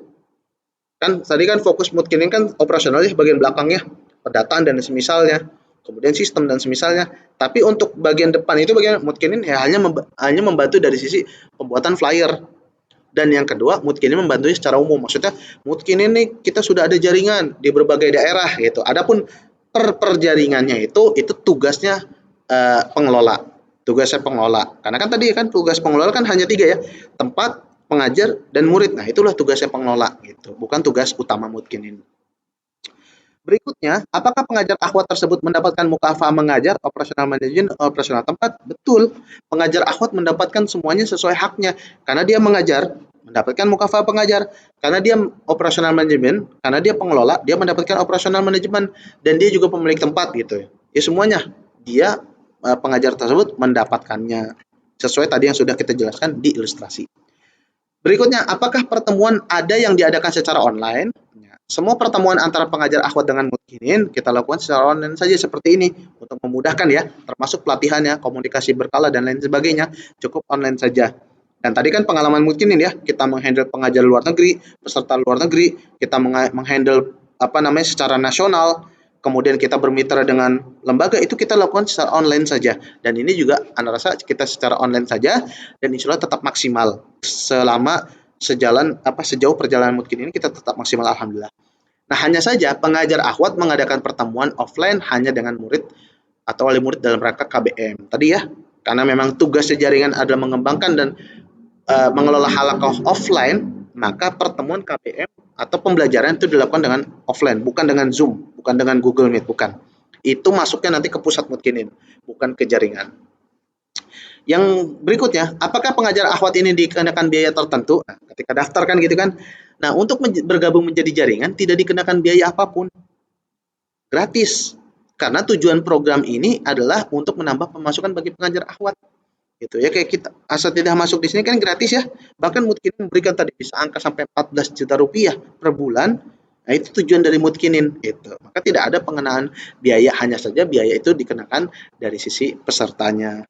Kan tadi kan fokus Mutkinin kan operasional ya, bagian belakangnya, pendataan dan semisalnya. Kemudian sistem dan semisalnya. Tapi untuk bagian depan itu bagian Mutkinin ya hanya membantu dari sisi pembuatan flyer. Dan yang kedua, Mutkinin membantu secara umum. Maksudnya Mutkinin nih kita sudah ada jaringan di berbagai daerah gitu. Adapun per jaringannya itu tugasnya pengelola. Tugasnya pengelola. Karena kan tadi kan tugas pengelola kan hanya 3 ya. Tempat, pengajar, dan murid. Nah, itulah tugasnya pengelola gitu. Bukan tugas utama Mutkinin. Berikutnya, apakah pengajar akhwat tersebut mendapatkan mukafah mengajar, operasional manajemen, operasional tempat? Betul. Pengajar akhwat mendapatkan semuanya sesuai haknya. Karena dia mengajar, mendapatkan mukafah pengajar. Karena dia operasional manajemen, karena dia pengelola, dia mendapatkan operasional manajemen. Dan dia juga pemilik tempat gitu. Ya semuanya, dia pengajar tersebut mendapatkannya. Sesuai tadi yang sudah kita jelaskan di ilustrasi. Berikutnya, apakah pertemuan ada yang diadakan secara online? Semua pertemuan antara pengajar akhwat dengan Mutkinin kita lakukan secara online saja seperti ini untuk memudahkan ya, termasuk pelatihannya, komunikasi berkala dan lain sebagainya, cukup online saja. Dan tadi kan pengalaman Mutkinin ya, kita menghandle pengajar luar negeri, peserta luar negeri, kita menghandle secara nasional, kemudian kita bermitra dengan lembaga, itu kita lakukan secara online saja. Dan ini juga Anda rasa kita secara online saja dan insya Allah tetap maksimal sejauh perjalanan Mutkinin ini kita tetap maksimal alhamdulillah. Nah, hanya saja pengajar akhwat mengadakan pertemuan offline hanya dengan murid atau wali murid dalam rangka KBM. Tadi ya, karena memang tugas jaringan adalah mengembangkan dan mengelola halaqah offline, maka pertemuan KBM atau pembelajaran itu dilakukan dengan offline, bukan dengan Zoom, bukan dengan Google Meet, bukan. Itu masuknya nanti ke pusat mutkinin, bukan ke jaringan. Yang berikutnya, apakah pengajar akhwat ini dikenakan biaya tertentu? Nah, ketika daftar kan gitu kan. Nah, untuk bergabung menjadi jaringan tidak dikenakan biaya apapun, gratis. Karena tujuan program ini adalah untuk menambah pemasukan bagi pengajar akhwat. Gitu ya, kayak kita asatidah masuk di sini kan gratis ya. Bahkan Mutkinin memberikan tadi bisa angka sampai 14 juta rupiah per bulan. Nah, itu tujuan dari Mutkinin itu. Maka tidak ada pengenaan biaya, hanya saja biaya itu dikenakan dari sisi pesertanya.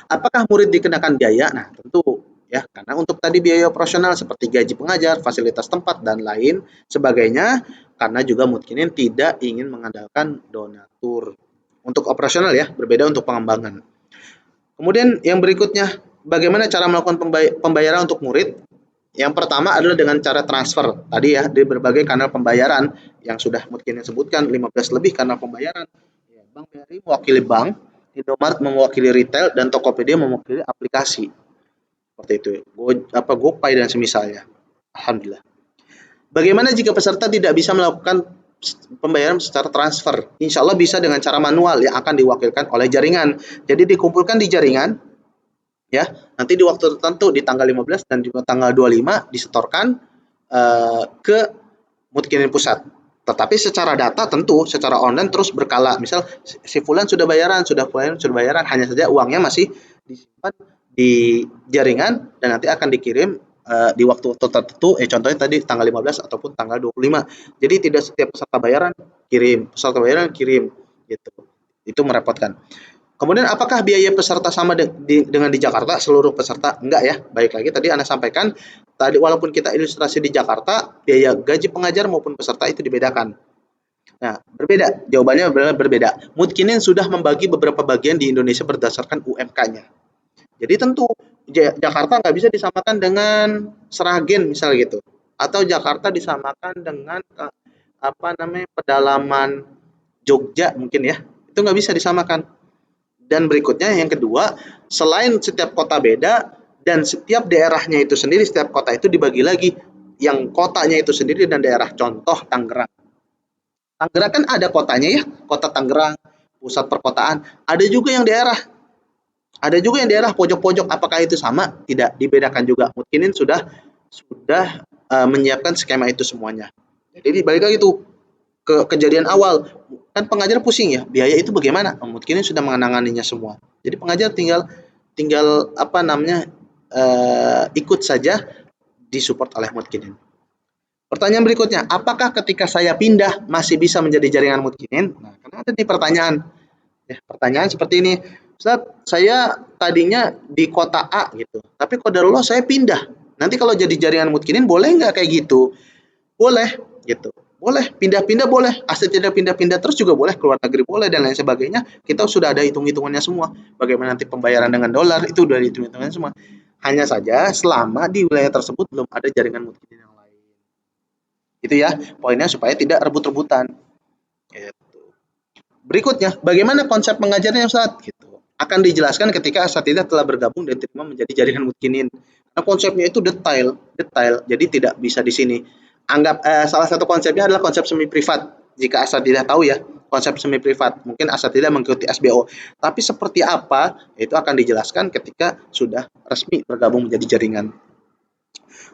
Apakah murid dikenakan biaya? Nah, tentu ya, karena untuk tadi biaya operasional seperti gaji pengajar, fasilitas tempat dan lain sebagainya, karena juga Mutkinin tidak ingin mengandalkan donatur. Untuk operasional ya, berbeda untuk pengembangan. Kemudian yang berikutnya, bagaimana cara melakukan pembayaran untuk murid? Yang pertama adalah dengan cara transfer. Tadi ya, di berbagai kanal pembayaran yang sudah mungkin sebutkan, 15 lebih kanal pembayaran. Ya, Bank BRI mewakili bank, Indomaret mewakili retail, dan Tokopedia mewakili aplikasi. Seperti itu. GoPay dan semisalnya. Alhamdulillah. Bagaimana jika peserta tidak bisa melakukan pembayaran secara transfer? Insya Allah bisa dengan cara manual yang akan diwakilkan oleh jaringan. Jadi dikumpulkan di jaringan, ya. Nanti di waktu tertentu di tanggal 15 dan juga tanggal 25 disetorkan ke Mutkinin pusat. Tetapi secara data tentu secara online terus berkala. Misal si fulan sudah bayaran, hanya saja uangnya masih disimpan di jaringan dan nanti akan dikirim di waktu tertentu, contohnya tadi tanggal 15 ataupun tanggal 25. Jadi tidak setiap peserta bayaran kirim gitu. Itu merepotkan. Kemudian apakah biaya peserta sama dengan di Jakarta seluruh peserta? Enggak ya. Baik lagi tadi Anda sampaikan tadi walaupun kita ilustrasi di Jakarta, biaya gaji pengajar maupun peserta itu dibedakan. Nah, berbeda. Jawabannya berbeda. Mutkinin sudah membagi beberapa bagian di Indonesia berdasarkan UMK-nya. Jadi tentu Jakarta nggak bisa disamakan dengan Seragen misal gitu, atau Jakarta disamakan dengan pedalaman Jogja mungkin ya, itu nggak bisa disamakan. Dan berikutnya yang kedua, selain setiap kota beda dan setiap daerahnya itu sendiri, setiap kota itu dibagi lagi yang kotanya itu sendiri dan daerah. Contoh Tangerang. Tangerang kan ada kotanya ya, kota Tangerang, pusat perkotaan. Ada juga yang daerah pojok-pojok. Apakah itu sama? Tidak, dibedakan juga. Mutkinin sudah menyiapkan skema itu semuanya. Jadi balik lagi tuh ke kejadian awal, kan pengajar pusing ya, biaya itu bagaimana? Mutkinin sudah menanganinya semua. Jadi pengajar tinggal ikut saja disupport oleh Mutkinin. Pertanyaan berikutnya, apakah ketika saya pindah masih bisa menjadi jaringan Mutkinin? Nah, karena ada di pertanyaan. Ya, pertanyaan seperti ini, Ustaz, saya tadinya di kota A gitu, tapi qadarullah saya pindah. Nanti kalau jadi jaringan Mutkinin boleh nggak kayak gitu? Boleh, gitu. Boleh, pindah-pindah boleh, asal tidak pindah-pindah terus juga boleh, keluar negeri boleh, dan lain sebagainya. Kita sudah ada hitung-hitungannya semua. Bagaimana nanti pembayaran dengan dolar, itu udah hitung-hitungannya semua. Hanya saja selama di wilayah tersebut belum ada jaringan Mutkinin yang lain. Itu ya, poinnya supaya tidak rebut-rebutan. Gitu. Berikutnya, bagaimana konsep mengajarnya Ustaz? Gitu. Akan dijelaskan ketika asatidzah telah bergabung dan diterima menjadi jaringan Mutkinin. Nah, konsepnya itu detail, jadi tidak bisa di sini. Anggap salah satu konsepnya adalah konsep semi privat. Jika asatidzah tahu ya, konsep semi privat. Mungkin asatidzah mengikuti SBO. Tapi seperti apa, itu akan dijelaskan ketika sudah resmi bergabung menjadi jaringan.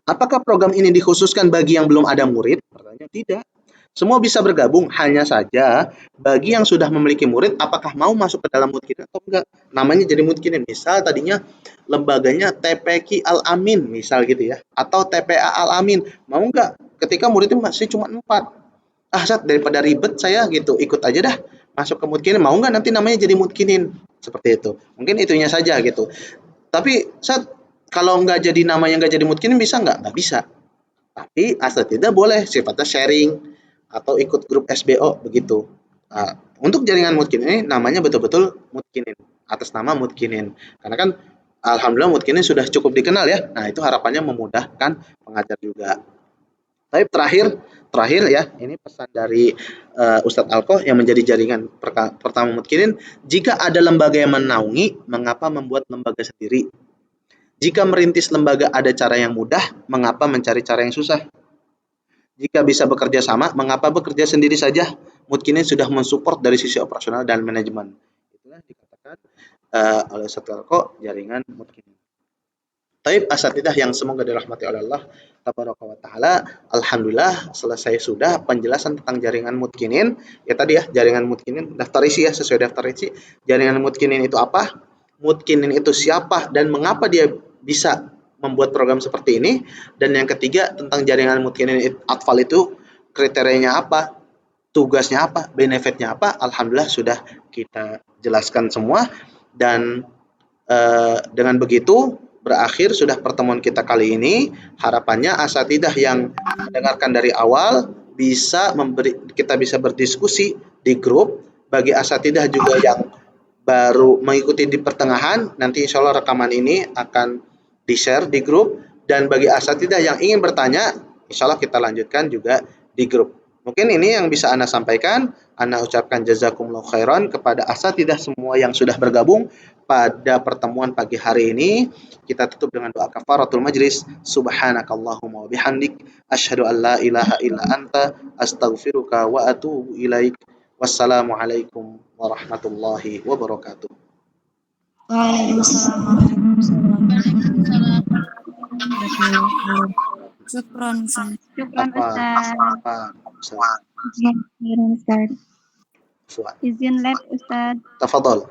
Apakah program ini dikhususkan bagi yang belum ada murid? Pertanyaan tidak. Semua bisa bergabung, hanya saja bagi yang sudah memiliki murid, apakah mau masuk ke dalam Mutkinin atau enggak. Namanya jadi Mutkinin. Misal tadinya lembaganya TPQ Al-Amin, misal gitu ya. Atau TPA Al-Amin. Mau enggak? Ketika muridnya masih cuma 4. Ustaz, daripada ribet saya gitu, ikut aja dah. Masuk ke Mutkinin. Mau enggak nanti namanya jadi Mutkinin? Seperti itu. Mungkin itunya saja gitu. Tapi Ustaz, kalau nggak jadi namanya nggak jadi Mutkinin bisa nggak? Nggak bisa. Tapi asatidzah boleh sifatnya sharing atau ikut grup SBO begitu. Nah, untuk jaringan Mutkinin ini namanya betul-betul Mutkinin, atas nama Mutkinin. Karena kan alhamdulillah Mutkinin sudah cukup dikenal ya. Nah, itu harapannya memudahkan pengajar juga. Tapi terakhir ya, ini pesan dari Ustadz Alko yang menjadi jaringan pertama Mutkinin, jika ada lembaga yang menaungi, mengapa membuat lembaga sendiri? Jika merintis lembaga ada cara yang mudah, mengapa mencari cara yang susah? Jika bisa bekerja sama, mengapa bekerja sendiri saja? Mutkinin sudah mensupport dari sisi operasional dan manajemen. Itulah dikatakan oleh Ustadz Alko, jaringan Mutkinin. Taib asatidah yang semoga dirahmati oleh Allah tabaraka wa taala. Alhamdulillah selesai sudah penjelasan tentang jaringan Mutkinin. Ya tadi ya, jaringan Mutkinin daftar isi ya, sesuai daftar isi. Jaringan Mutkinin itu apa? Mutkinin itu siapa dan mengapa dia bisa membuat program seperti ini? Dan yang ketiga tentang jaringan Mutkinin Atfal itu kriterianya apa? Tugasnya apa? Benefitnya apa? Alhamdulillah sudah kita jelaskan semua dan dengan begitu berakhir sudah pertemuan kita kali ini. Harapannya asatidah yang mendengarkan dari awal kita bisa berdiskusi di grup. Bagi asatidah juga yang baru mengikuti di pertengahan, nanti insya Allah rekaman ini akan di-share di grup. Dan bagi asatidah yang ingin bertanya, insya Allah kita lanjutkan juga di grup. Mungkin ini yang bisa Ana sampaikan. Ana ucapkan jazakumullah khairan kepada asatidah semua yang sudah bergabung pada pertemuan pagi hari ini. Kita tutup dengan doa kafaratul majlis. Subhanakallahumma wa bihamdik asyhadu an la ilaha illa anta astaghfiruka wa atubu ilaik. Wassalamualaikum warahmatullahi wabarakatuh. Waalaikumsalam warahmatullahi wabarakatuh. Syukran, Ustaz. Syukran Ustaz. Ustaz. Izin lab Ustaz. Tafadhol.